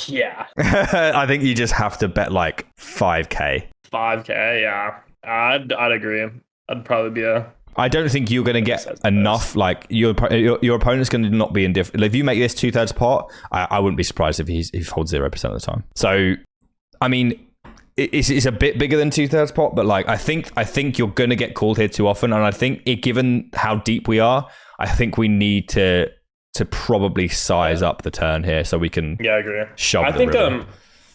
Yeah. I think you just have to bet like 5k. 5k, yeah. I'd agree. I'd probably be I don't think you're going to get enough. Like your opponent's going to not be indifferent. If you make this 2/3 pot, I wouldn't be surprised if he holds 0% of the time. So, I mean, it's a bit bigger than 2/3 pot, but like I think you're going to get called here too often, and I think given how deep we are, I think we need to probably size up the turn here so we can I agree. Shove I think river.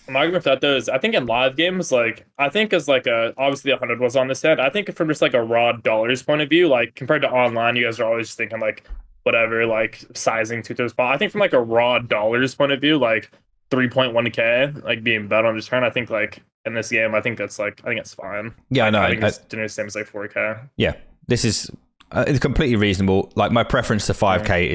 My argument for that though is I think in live games, like I think as like obviously 100 was on this hand. I think from just like a raw dollars point of view, like compared to online, you guys are always thinking like whatever, like sizing 2/3 pot. I think from like a raw dollars point of view, like 3.1k like being bet on this turn, I think like in this game, I think it's fine. Yeah, I know. I think it's the same as like 4k. Yeah, this is it's completely reasonable. Like my preference to 5k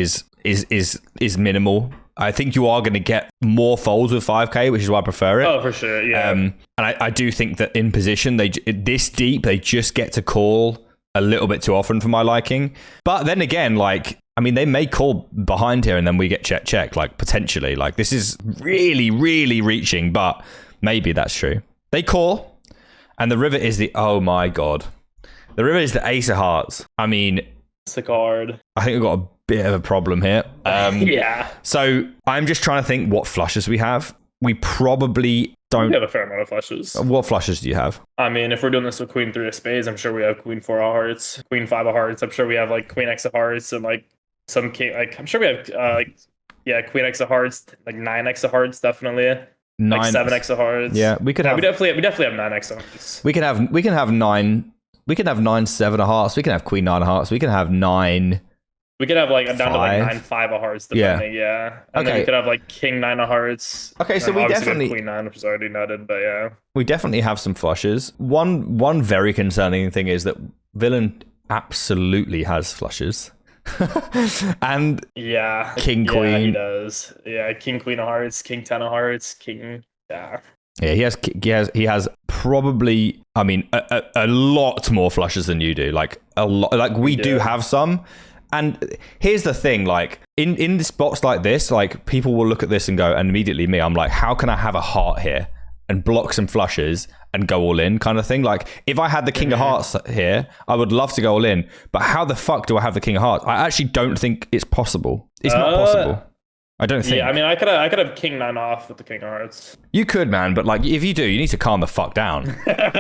is minimal. I think you are going to get more folds with 5k, which is why I prefer it. Oh, for sure, yeah. And I do think that in position, this deep, they just get to call a little bit too often for my liking. But then again, like, I mean, they may call behind here and then we get check, like potentially. Like this is really, really reaching, but maybe that's true. They call, and the river is oh my God. The river is the ace of hearts. I mean, it's a card. I think we've got a bit of a problem here. Yeah. So I'm just trying to think what flushes we have. We probably don't. We have a fair amount of flushes. What flushes do you have? I mean, if we're doing this with queen 3 of spades, I'm sure we have queen 4 of hearts, queen 5 of hearts. I'm sure we have like queen x of hearts and like some king. Like I'm sure we have queen x of hearts, like 9x of hearts, definitely. 9, like 7x of hearts. Yeah, we could have. We definitely have 9x of hearts. We can have 9. We can have 9 7 of hearts. We can have queen 9 of hearts. We can have 9. We could have like down to like 9 5 of hearts, depending. Yeah. And then we could have like king 9 of hearts. Okay, so we definitely queen 9, which is already noted, but yeah. We definitely have some flushes. One very concerning thing is that villain absolutely has flushes. And king queen. He does. Yeah, king queen of hearts, king 10 of hearts, king. Yeah. Yeah, he has probably, I mean, a lot more flushes than you do. Like a lot. Like we do have some, And here's the thing, like in spots like this, like people will look at this and go, and immediately me, I'm like, how can I have a heart here and block some flushes and go all in kind of thing? Like if I had the King of Hearts here, I would love to go all in, but how the fuck do I have the King of Hearts? I actually don't think it's possible. It's not possible. I don't think. Yeah, I mean, I could have King 9 off with the King of Hearts. You could, man, but like if you do, you need to calm the fuck down. Yeah,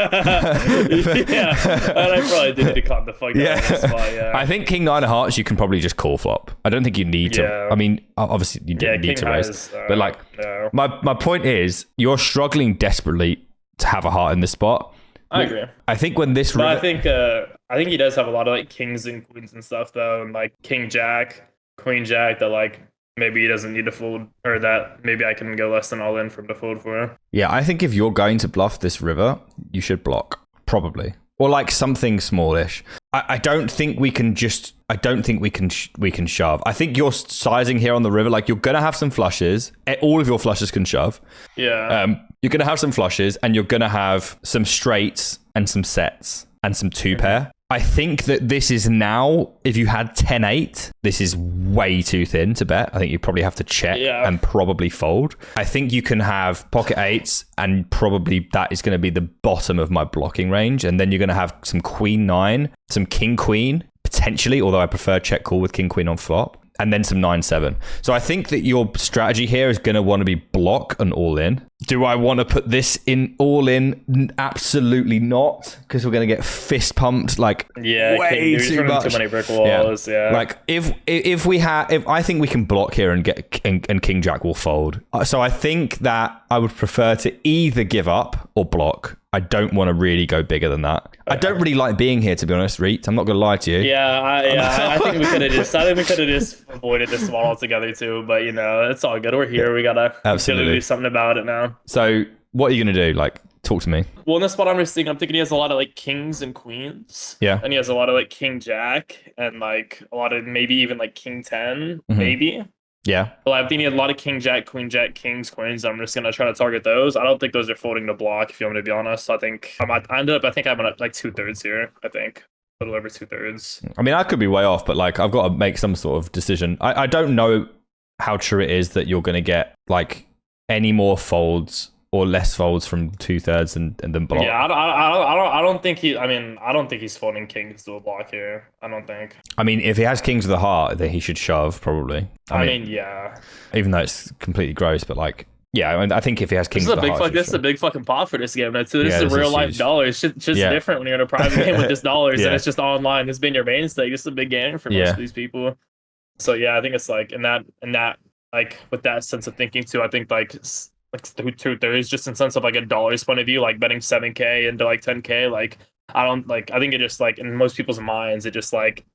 and I probably did need to calm the fuck down. Yeah. Spot, yeah. I think King 9 of Hearts you can probably just call flop. I don't think you need to. Yeah. I mean, obviously you don't need King to raise, has, but like no. my point is, you're struggling desperately to have a heart in this spot. I agree. I think when this, but I think he does have a lot of like kings and queens and stuff though, and like King Jack, Queen Jack that like. Maybe he doesn't need to fold, or that maybe I can go less than all in from the fold for him. Yeah, I think if you're going to bluff this river, you should block, probably. Or like something smallish. I don't think we can just, I don't think we can shove. I think you're sizing here on the river, like you're going to have some flushes. All of your flushes can shove. Yeah. You're going to have some flushes and you're going to have some straights and some sets and some two pair. I think that this is now, if you had 10-8, this is way too thin to bet. I think you probably have to check and probably fold. I think you can have pocket eights and probably that is going to be the bottom of my blocking range. And then you're going to have some queen 9, some king queen, potentially, although I prefer check call with king queen on flop. And then some 9-7. So I think that your strategy here is going to want to be block and all in. Do I want to put this in all in? Absolutely not, because we're going to get fist pumped like way too much. Too many brick walls. Yeah. Like if I think we can block here and get and King Jack will fold. So I think that I would prefer to either give up or block. I don't want to really go bigger than that. I don't really like being here, to be honest, Reet. I'm not going to lie to you. I think we could have just avoided this one altogether too. But you know, it's all good. We're here. We gotta do something about it now. So what are you going to do? Like, talk to me. Well, in this spot, I'm thinking he has a lot of like kings and queens. Yeah. And he has a lot of like King Jack and like a lot of maybe even like King 10, maybe. Yeah. Well, I think he had a lot of King Jack, Queen Jack, Kings, Queens. I'm just gonna try to target those. I don't think those are folding to block. If you want me to be honest, I think I went up like 2/3 here. I think a little over 2/3. I mean, I could be way off, but like I've got to make some sort of decision. I don't know how true it is that you're gonna get like any more folds or less folds from 2/3 and then block. Yeah, I don't think he's folding kings to a block here. I don't think. I mean, if he has kings with a heart, then he should shove probably. I mean, yeah. Even though it's completely gross, but like, yeah, I mean, I think if he has kings with a heart, this is a big fucking pot for this game. This is a real life dollar. It's just different when you're in a private game with just dollars and it's just online. It's been your mainstay. This is a big game for most of these people. So yeah, I think it's like in that like with that sense of thinking too. I think like 2/3 just in sense of like a dollar's point of view, like betting 7K into like 10K. Like I think it just like in most people's minds, it just like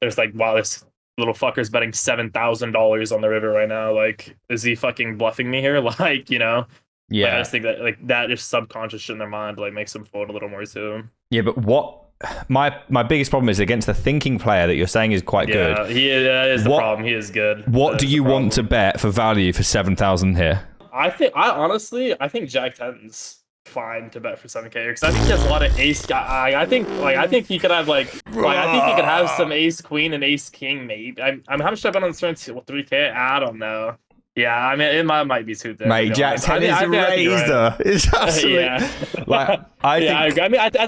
there's like, wow, this little fucker's betting $7,000 on the river right now. Like, is he fucking bluffing me here? Like, you know? Yeah. Like, I just think that like that just subconscious in their mind like makes them fold a little more too. Yeah, but what my biggest problem is against the thinking player that you're saying is quite good. Yeah, he is the problem. He is good. What do you want to bet for value for 7,000 here? I think Jack 10's fine to bet for 7K because I think he has a lot of ace. I think he could have I think he could have some ace queen and ace king maybe. I mean, how much should I bet on this turn? 3K? I don't know. Yeah, I mean, it might be too thin. Mate, Jack 10 is razor. It's absolutely I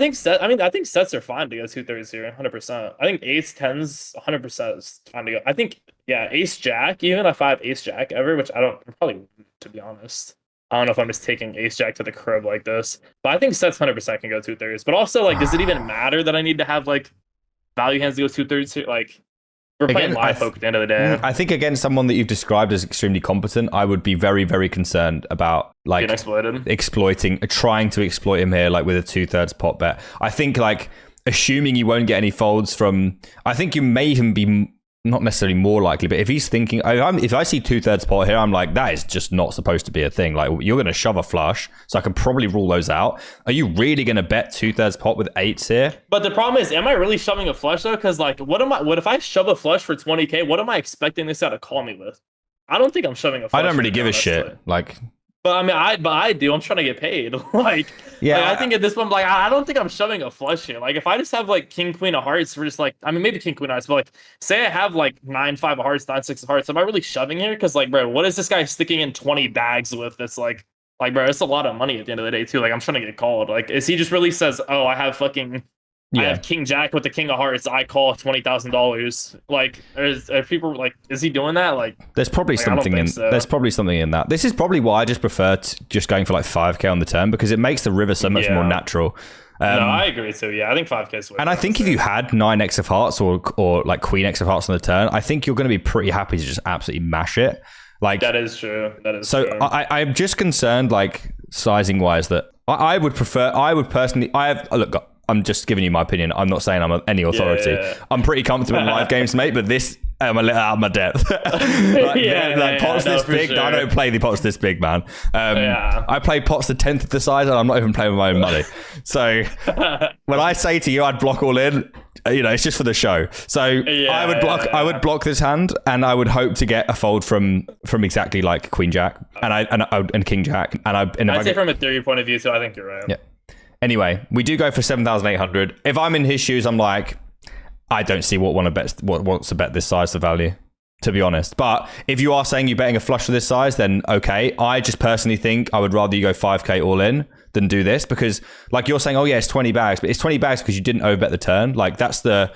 think sets are fine to go 2/3 here, 100%. I think ace 10s 100% is fine to go. I think ace jack, even if I have ace jack ever, which I don't probably, to be honest. I don't know if I'm just taking ace jack to the crib like this, but I think sets 100% can go 2/3. But also, like, does it even matter that I need to have like value hands to go 2/3 here? Like, we're playing live poker at the end of the day. I think against someone that you've described as extremely competent, I would be very, very concerned about like trying to exploit him here, like with a 2/3 pot bet. I think like assuming you won't get any folds from, I think you may even be not necessarily more likely, but if he's thinking, if I see 2/3 pot here, I'm like, that is just not supposed to be a thing. Like, you're going to shove a flush, so I can probably rule those out. Are you really going to bet 2/3 pot with eights here? But the problem is, am I really shoving a flush though? Because like, what if I shove a flush for 20K? What am I expecting this guy to call me with? I don't think I'm shoving a flush. I don't really give a shit. Like, But I mean, I do. I'm trying to get paid. I think at this point, like, I don't think I'm shoving a flush here. Like, if I just have like king queen of hearts, we're just like, I mean, maybe king queen of hearts, but like, say I have like 9-5 of hearts, 9-6 of hearts. Am I really shoving here? Because like, bro, what is this guy sticking in 20 bags with? That's like, bro, it's a lot of money at the end of the day too. Like, I'm trying to get called. Like, is he just really says, oh, I have king jack with the king of hearts. I call $20,000. Like, are people like, is he doing that? Like, there's probably something in there's probably something in that. This is probably why I just prefer just going for like 5k on the turn, because it makes the river so much more natural. No, I agree too. Yeah, I think 5k is. And I think if you had 9x of hearts or like queen x of hearts on the turn, I think you're going to be pretty happy to just absolutely mash it. Like, that is true. So true. I'm just concerned, like, sizing wise, that I would personally. I'm just giving you my opinion. I'm not saying I'm any authority. Yeah. I'm pretty comfortable in live games, mate, but this, I'm a little out of my depth. Pots this big, sure. I don't play the pots this big, man. I play pots the 10th of the size, and I'm not even playing with my own money. So when I say to you, I'd block all in, it's just for the show. So I would block this hand, and I would hope to get a fold from exactly like Queen Jack and King Jack. And I'd say from a theory point of view, so I think you're right. Yeah. Anyway, we do go for 7,800. If I'm in his shoes, I'm like, I don't see what wants to bet this size for value, to be honest. But if you are saying you're betting a flush for this size, then okay. I just personally think I would rather you go 5k all in than do this, because like you're saying, oh yeah, it's 20 bags, but it's 20 bags because you didn't overbet the turn. Like, that's the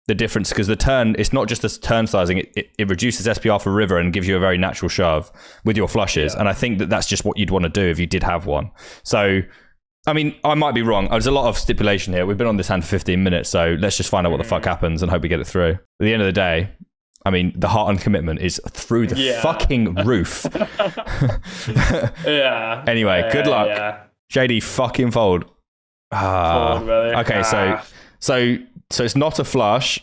difference, because the turn, it's not just the turn sizing, it reduces SPR for river and gives you a very natural shove with your flushes. And I think that's just what you'd want to do if you did have one. So I mean, I might be wrong. There's a lot of stipulation here. We've been on this hand for 15 minutes, so let's just find out what the fuck happens and hope we get it through. At the end of the day, I mean, the heart and commitment is through the fucking roof. Anyway, good luck. Yeah. JD, fucking fold. Fold, brother. Okay, so it's not a flush.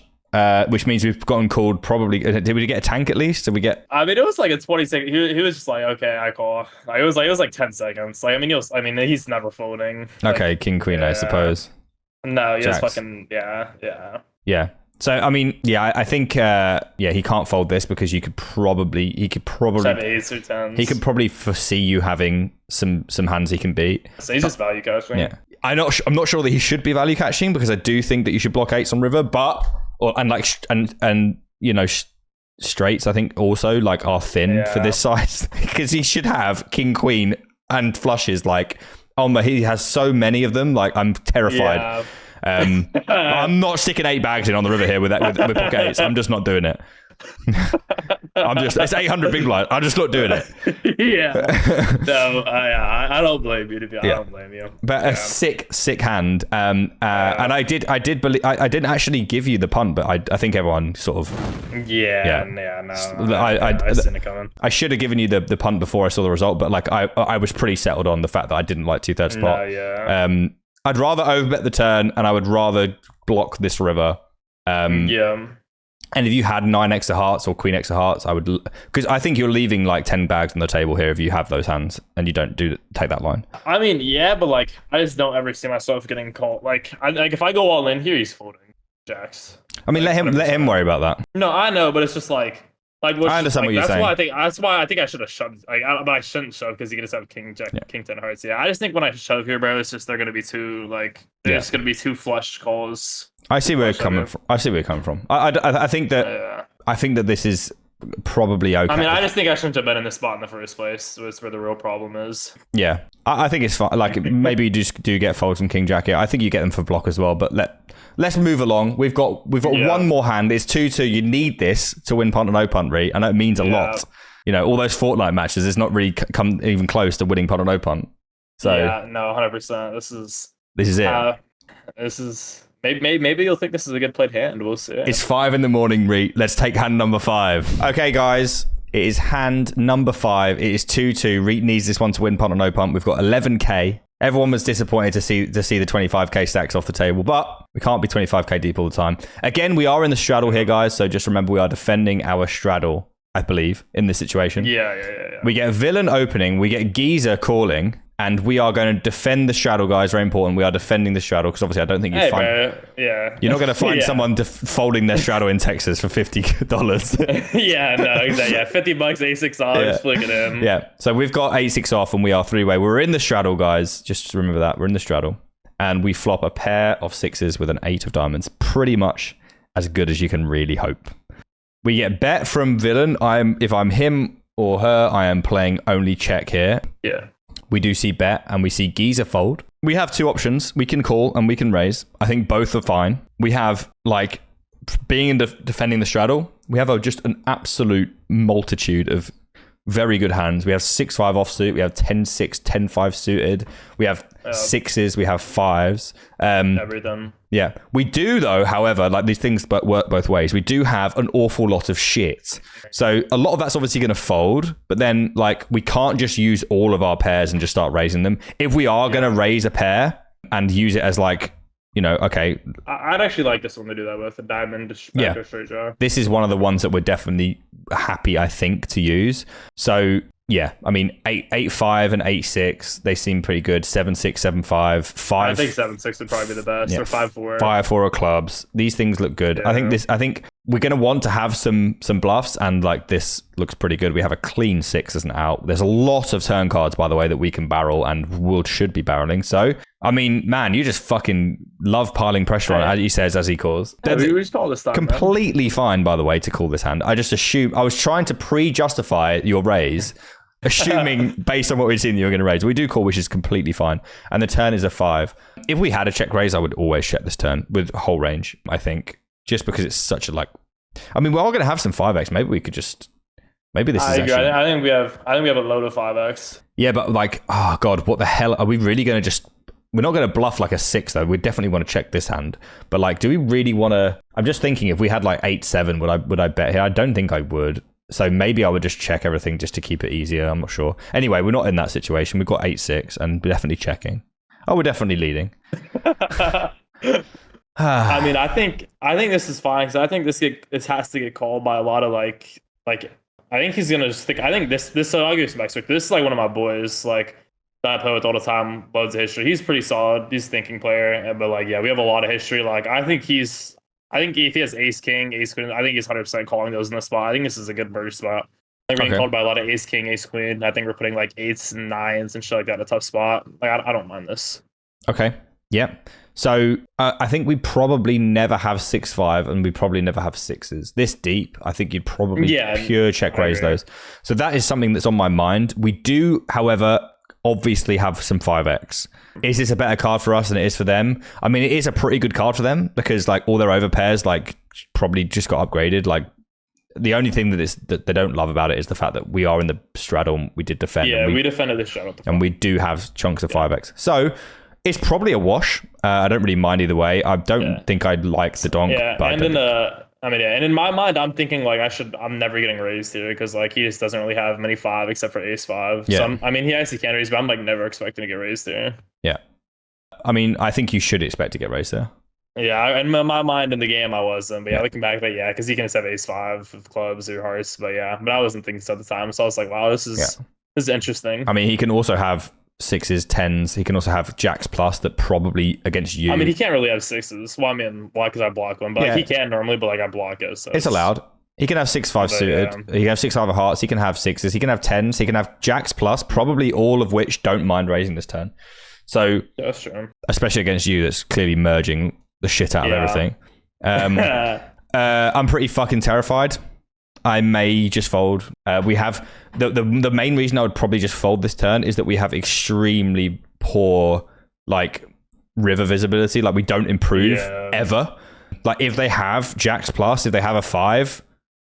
Which means we've gotten called probably. Did we get a tank at least? Did we get? I mean, it was like a 20 second. He was just like, okay, I call. Like, it was like 10 seconds. Like, I mean, he's never folding. Like, okay, king queen, I suppose. No, he was fucking yeah. So I mean, I think he can't fold this because he could probably 7 8s or 10s. He could probably foresee you having some hands he can beat. So he's just value catching. Yeah, I'm not sure that he should be value catching, because I do think that you should block 8s on river, but. Straights I think also like are thin for this size, because he should have king queen and flushes like he has so many of them. Like, I'm terrified. I'm not sticking 8 bags in on the river here with pocket 8s. I'm just not doing it. It's 800 big blind. I'm just not doing it. I don't blame you. I don't blame you. But a sick hand. And I did believe I didn't actually give you the punt, but I think everyone sort of. No. I seen it coming. I should have given you the punt before I saw the result, but like I was pretty settled on the fact that I didn't like 2/3 pot. I'd rather overbet the turn, and I would rather block this river. And if you had 9x of hearts or queen x of hearts, I would, because I think you're leaving like 10 bags on the table here if you have those hands and you don't take that line. I mean, yeah, but like, I just don't ever see myself getting called. Like if I go all in here, he's folding jacks. I mean, let him worry about that. No, I know, but it's just like I understand what you're saying. That's why I think I should have shoved. But I shouldn't shove, because you can just have king jack, king 10 hearts. Yeah, I just think when I shove here, bro, it's just they're gonna be too there's gonna be 2 flush calls. I see where you're coming from. I think that I think that this is probably okay. I mean, I just think I shouldn't have been in this spot in the first place. That's where the real problem is. Yeah, I think it's fine. Like, maybe you just do get folds from king jack here. I think you get them for block as well. But let's move along. We've got one more hand. It's 2-2. You need this to win punt and no punt, Reet. I know it means a lot. All those Fortnite matches, it's not really come even close to winning punt and no punt. So 100%. This is it. This is. Maybe you'll think this is a good played hand. We'll see. It's 5 a.m, Reet. Let's take hand number 5. Okay, guys. It is hand number 5. It is 2-2. Reet needs this one to win punt or no punt. We've got 11k. Everyone was disappointed to see the 25k stacks off the table, but we can't be 25k deep all the time. Again, we are in the straddle here, guys. So just remember, we are defending our straddle, I believe, in this situation. Yeah. We get a villain opening. We get Geezer calling. And we are going to defend the straddle, guys. Very important. We are defending the straddle because obviously I don't think you find. You're not going to find someone folding their straddle in Texas for $50. Yeah, no, exactly. Yeah, $50, A6 off, just flick it in. Yeah. So we've got A6 off and we are three-way. We're in the straddle, guys. Just remember that. We're in the straddle. And we flop a pair of sixes with an 8 of diamonds. Pretty much as good as you can really hope. We get bet from villain. If I'm him or her, I am playing only check here. Yeah. We do see bet and we see Geezer fold. We have two options. We can call and we can raise. I think both are fine. We have like being in defending the straddle. We have just an absolute multitude of very good hands. We have 6-5 offsuit. We have 10-6, 10-5 suited. We have sixes. We have fives. Everything. Yeah. We do though, however, like these things work both ways. We do have an awful lot of shit. So a lot of that's obviously going to fold, but then like we can't just use all of our pairs and just start raising them. If we are going to raise a pair and use it as like, you know, okay. I'd actually like this one to do that with a diamond straight draw. This is one of the ones that we're definitely happy, I think, to use. So yeah, I mean, 8-5 and 8-6, they seem pretty good. 7-6, 7-5, 5. I think 7-6 would probably be the best. Or 5-4. 5-4 of clubs. These things look good. Yeah. I think we're going to want to have some bluffs, and like this looks pretty good. We have a clean 6 as an out. There's a lot of turn cards, by the way, that we can barrel and should be barreling. So, I mean, man, you just fucking love piling pressure on, as he says, as he calls. Yeah, we just call this stuff, completely fine, by the way, to call this hand. I just assume I was trying to pre-justify your raise. Assuming based on what we've seen, you're going to raise. We do call, which is completely fine. And the turn is a 5. If we had a check raise, I would always check this turn with whole range, I think. Just because it's such a like... I mean, we're all going to have some 5x. Maybe we could just... Maybe this is actually... I think we have a load of 5x. Yeah, but like, oh God, what the hell? Are we really going to just... We're not going to bluff like a 6, though. We definitely want to check this hand. But like, do we really want to... I'm just thinking if we had like 8-7, would I bet here? I don't think I would. So maybe I would just check everything just to keep it easier. I'm not sure. Anyway, we're not in that situation. We've got 8-6 and we're definitely checking. Oh, we're definitely leading. I mean, I think this is fine because I think this has to get called by a lot of like I think he's gonna stick. I think this I'll give you some backstory. This is like one of my boys like that I play with all the time. Loads of history. He's pretty solid. He's a thinking player, but like yeah, we have a lot of history. Like I think if he has ace king, ace queen, I think he's 100% calling those in the spot. I think this is a good merge spot. I think we're getting called by a lot of ace king, ace queen. I think we're putting like 8s and 9s and shit like that in a tough spot. Like I don't mind this. Okay. Yeah. So I think we probably never have 6-5 and we probably never have 6s. This deep, I think you'd probably pure check raise those. So that is something that's on my mind. We do, however, obviously have some 5x. Is this a better card for us than it is for them? I mean, it is a pretty good card for them because like all their overpairs like probably just got upgraded. Like the only thing that they don't love about it is the fact that we are in the straddle and we did defend. Yeah, we defended the straddle. And we do have chunks of 5x. So it's probably a wash. I don't really mind either way. I don't think I'd like the donk. Yeah, but and in my mind, I'm thinking like I'm never getting raised here because like he just doesn't really have many 5 except for ace 5. Yeah. So he actually can raise, but I'm like never expecting to get raised here. Yeah. I mean, I think you should expect to get raised there. Yeah, in my mind in the game I wasn't, but looking back, but because he can just have ace 5 of clubs or hearts, but I wasn't thinking so at the time, so I was like, wow, this is interesting. I mean, he can also have 6s, 10s. He can also have jacks plus that probably against you. I mean, he can't really have 6s. Well, I mean, why? Because I block one, but like, he can normally, but like I block it, so it's allowed. He can have 6-5 suited. He can have 6-5 of hearts. He can have 6s. He can have 10s. He can have jacks plus, probably all of which don't mind raising this turn. So that's true. Especially against you, that's clearly merging the shit out of everything. I'm pretty fucking terrified. I may just fold. We have the main reason I would probably just fold this turn is that we have extremely poor like river visibility. Like we don't improve ever. Like if they have jacks plus, if they have a 5,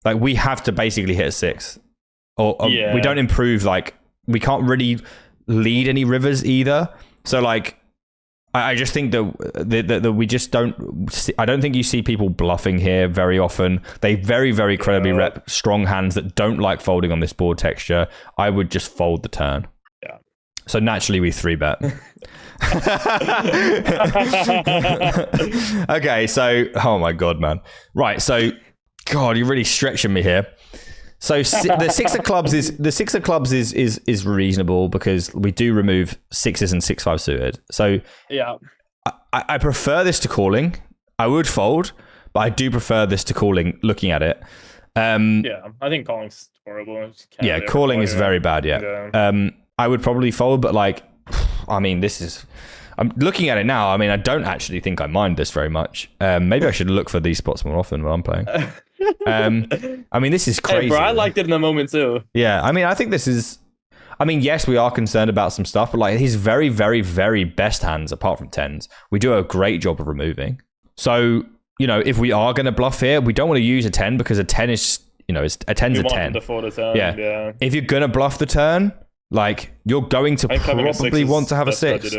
like we have to basically hit a 6. Or we don't improve. Like we can't really lead any rivers either. So like I just think that we just don't see, I don't think you see people bluffing here very often. They very, very credibly rep strong hands that don't like folding on this board texture. I would just fold the turn. Yeah. So naturally we 3-bet. Okay, so oh my god, man. Right, so God, you're really stretching me here. So the six of clubs is reasonable because we do remove sixes and 6-5 suited. So yeah, I prefer this to calling. I would fold, but I do prefer this to calling. Looking at it, yeah, I think calling's horrible. Yeah, calling is very bad. Yeah, I would probably fold, but like, I mean, I'm looking at it now. I mean, I don't actually think I mind this very much. Maybe I should look for these spots more often when I'm playing. I mean, this is crazy. Hey, bro, I liked it in the moment too. Yeah, I mean, I think this is. I mean, yes, we are concerned about some stuff, but like his very, very, very best hands, apart from tens, we do a great job of removing. So, you know, if we are going to bluff here, we don't want to use a 10 because a 10 is, you know, a 10's a 10. To fold a 10. Yeah. If you're going to bluff the turn, like you're going to probably want to have a 6.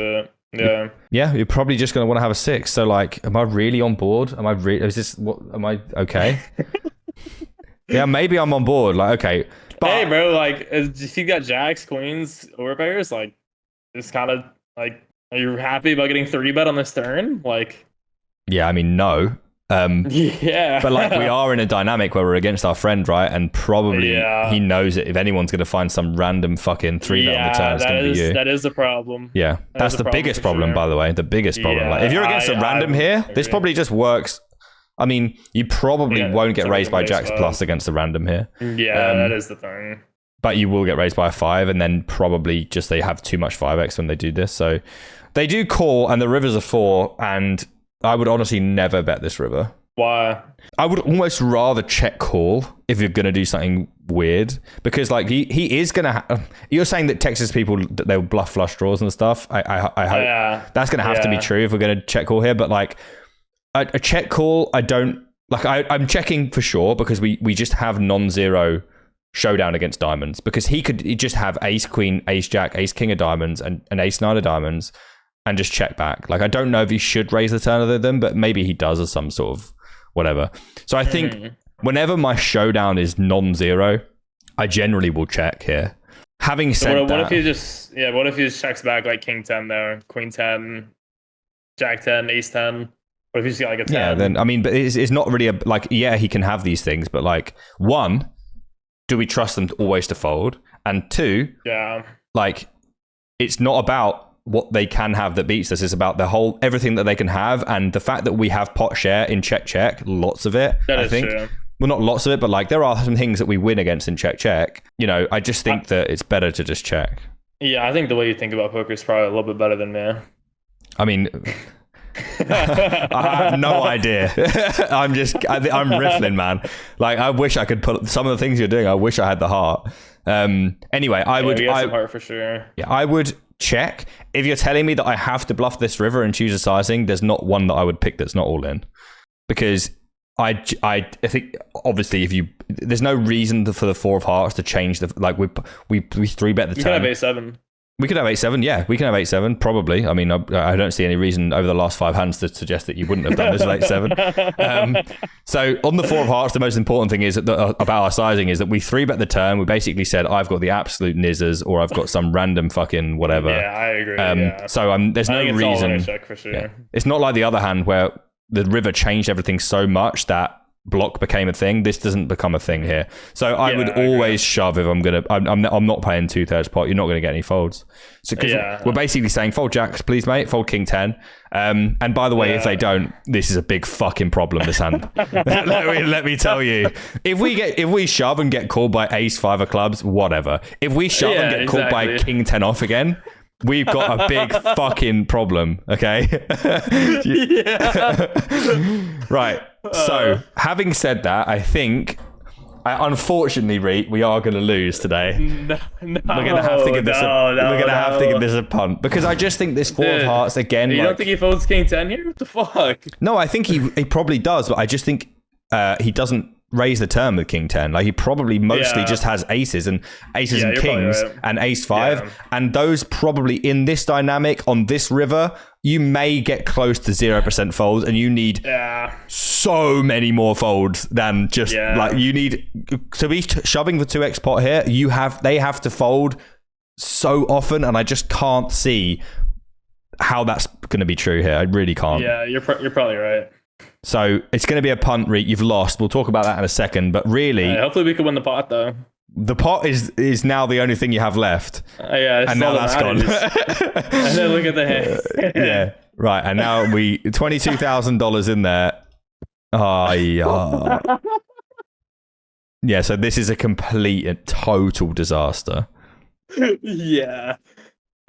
Yeah. Yeah, you're probably just going to want to have a 6. So like, am I really on board? Am I okay? Yeah, maybe I'm on board. Like, okay. But, hey, bro, like, if you got jacks, queens, overpairs, like, it's kind of like, are you happy about getting 3-bet on this turn? Like, yeah, I mean, no. Yeah. But like, we are in a dynamic where we're against our friend, right? And probably he knows that if anyone's going to find some random fucking 3-bet on the turn, it's going to be you. That is the problem. Yeah, that's the biggest problem, by the way. The biggest problem. Like, if you're against a random here, this probably just works. I mean, you probably won't get raised by jacks plus against the random here. Yeah, that is the thing. But you will get raised by a 5, and then probably just they have too much 5x when they do this. So they do call, and the river's a 4, and I would honestly never bet this river. Why? I would almost rather check call if you're going to do something weird, because like he is going to. You're saying that Texas people, they'll bluff flush draws and stuff. I hope that's going to have to be true if we're going to check call here. But like a check call, I don't like. I'm checking for sure because we just have non-zero showdown against diamonds, because he just have ace queen, ace jack, ace king of diamonds, and an ace nine of diamonds, and just check back. Like, I don't know if he should raise the turn other than, but maybe he does as some sort of whatever. So I think whenever my showdown is non-zero, I generally will check here. Having said that, what if he just checks back like king 10 there, queen 10, jack 10, ace 10? What if he's got like a 10? Yeah, then I mean, but it's not really he can have these things, but like, one, do we trust them always to fold? And two, like, it's not about what they can have that beats us. It's about everything that they can have, and the fact that we have pot share in check, lots of it. I think. True. Well, not lots of it, but like there are some things that we win against in check. You know, I just think that it's better to just check. Yeah, I think the way you think about poker is probably a little bit better than me. I mean, I have no idea. I'm riffling, man. Like, I wish I could put some of the things you're doing. I wish I had the heart. Anyway, I would. Some heart for sure. Yeah, I would check. If you're telling me that I have to bluff this river and choose a sizing, there's not one that I would pick that's not all in, because I think obviously there's no reason for the 4 of hearts to change the, like, we 3-bet the turn. You can have a 8-7. We could have 8-7, yeah. We can have 8-7, probably. I mean, I don't see any reason over the last 5 hands to suggest that you wouldn't have done this with 8-7. So on the 4 of hearts, the most important thing is about our sizing is that we 3-bet the turn. We basically said, I've got the absolute nizzers, or I've got some random fucking whatever. Yeah, I agree. So there's no reason. It's all check for sure. Yeah. It's not like the other hand where the river changed everything so much that block became a thing. This doesn't become a thing here. So I would always shove if I'm not playing 2/3 pot. You're not gonna get any folds. So because we're basically saying fold jacks, please, mate. Fold king 10. And by the way, if they don't, this is a big fucking problem. This hand. let me tell you. If we shove and get called by ace 5 of clubs, whatever. If we shove and get called by king 10 off again, we've got a big fucking problem, okay? Right. So, having said that, I think, unfortunately, Reet, we are going to lose today. No, we're going to have to give this. We're going to have to give this a punt, because I just think this 4 of hearts again. You don't think he folds king 10 here? What the fuck? No, I think he probably does, but I just think he doesn't raise the turn with king 10. Like, he probably mostly just has aces and kings and ace 5, and those probably in this dynamic on this river, you may get close to 0% folds, and you need so many more folds than just like you need to be shoving the 2x pot here. They have to fold so often, and I just can't see how that's going to be true here. I really can't. Yeah, you're probably right. So it's going to be a punt, Reet. You've lost. We'll talk about that in a second. But really, hopefully we can win the pot though. The pot is now the only thing you have left. Yeah, and now that's gone. And then look at the hand. Yeah, right. And now $22,000 in there. Oh, yeah. Yeah, so this is a complete and total disaster. Yeah.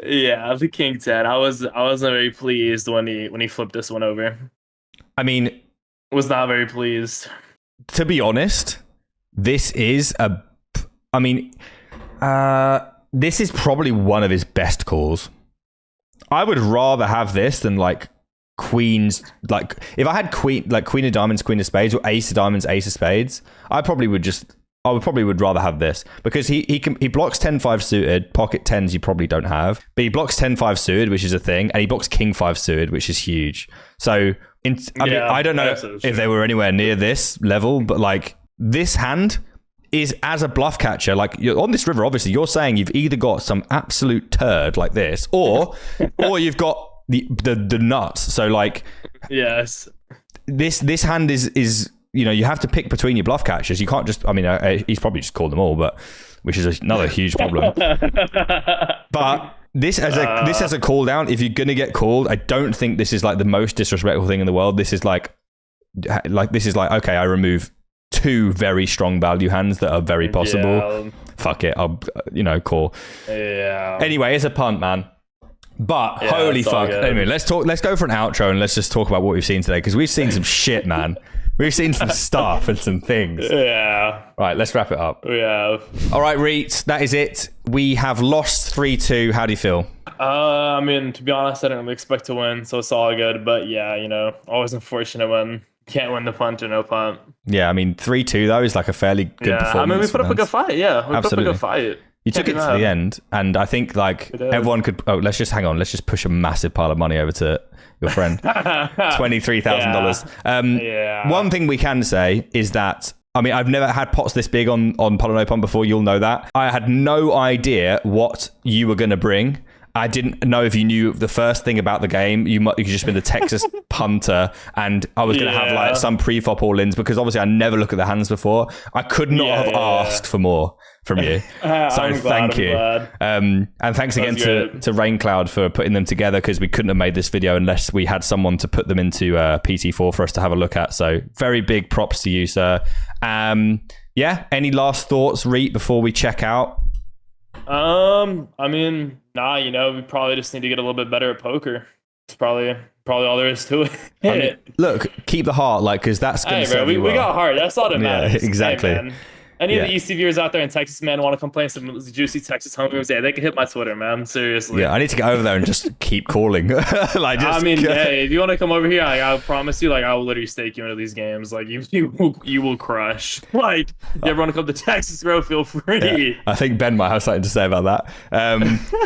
Yeah, the king 10. I wasn't very pleased when he flipped this one over. I mean, was not very pleased. To be honest, this is this is probably one of his best calls. I would rather have this than like queens. Like if I had queen of diamonds, queen of spades, or ace of diamonds, ace of spades, I probably would rather have this because he blocks 10-5 suited, pocket tens you probably don't have, but he blocks 10-5 suited, which is a thing, and he blocks king 5 suited, which is huge. So I don't know if they were anywhere near this level, but like this hand is as a bluff catcher, like you're on this river, obviously you're saying you've either got some absolute turd like this, or you've got the nuts. So like, yes, this hand is you have to pick between your bluff catchers. You can't just, he's probably just called them all, but which is another huge problem. But this as a call down, if you're gonna get called, I don't think this is like the most disrespectful thing in the world. This is like okay, I remove 2 very strong value hands that are very possible. Yeah. Fuck it, I'll call. Yeah. Anyway, it's a punt, man. But holy fuck. Anyway, let's go for an outro and let's just talk about what we've seen today, because we've seen some shit, man. We've seen some stuff and some things. Yeah. Right, let's wrap it up. We have. All right, Reet, that is it. We have lost 3-2. How do you feel? To be honest, I didn't really expect to win, so it's all good. But yeah, always unfortunate when can't win the punt or no punt. Yeah, 3-2 though is like a fairly good performance. We put up a good fight. Yeah, we Absolutely. put up a good fight. You took it to the end, and I think like everyone could. Oh, let's just push a massive pile of money over to your friend. $23,000. One thing we can say is that I've never had pots this big on Punt or No Punt before. You'll know that. I had no idea what you were going to bring. I didn't know if you knew the first thing about the game. You could just been the Texas punter, and I was going to have like some pre-flop all-ins, because obviously I never look at the hands before. I could not have asked for more from you. So thank you. And thanks again to Raincloud for putting them together, because we couldn't have made this video unless we had someone to put them into PT4 for us to have a look at. So very big props to you, sir. Any last thoughts, Reet, before we check out? We probably just need to get a little bit better at poker. It's probably all there is to it. Look, keep the heart, because that's going to serve you well. We got heart. That's all that matters. Yeah, exactly. Hey, any of the EC viewers out there in Texas, man, want to complain some juicy Texas homerooms? Yeah, they can hit my Twitter, man. Seriously. Yeah, I need to get over there and just keep calling. Hey, if you want to come over here, I promise you, I will literally stake you into these games. You will crush. You ever want to come to Texas, bro? Feel free. Yeah, I think Ben might have something to say about that.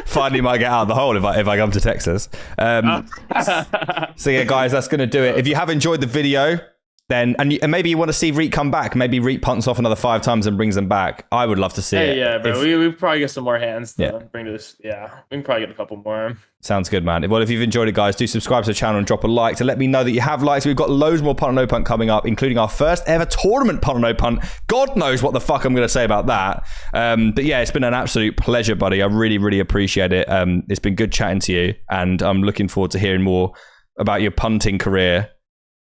Finally, might get out of the hole if I come to Texas. So yeah, guys, that's going to do it. If you have enjoyed the video, then and maybe you want to see Reet come back. Maybe Reet punts off another 5 times and brings them back. I would love to see it. Yeah, bro. We probably get some more hands to bring this. Yeah, we can probably get a couple more. Sounds good, man. Well, if you've enjoyed it, guys, do subscribe to the channel and drop a like to let me know that you have liked. We've got loads more Punt or No Punt coming up, including our first ever tournament Punt or No Punt. God knows what the fuck I'm going to say about that. But yeah, it's been an absolute pleasure, buddy. I really, really appreciate it. It's been good chatting to you, and I'm looking forward to hearing more about your punting career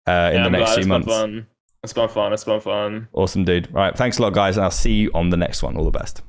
in the next few months. It's been fun. It's been fun. Awesome, dude. All right. Thanks a lot, guys. And I'll see you on the next one. All the best.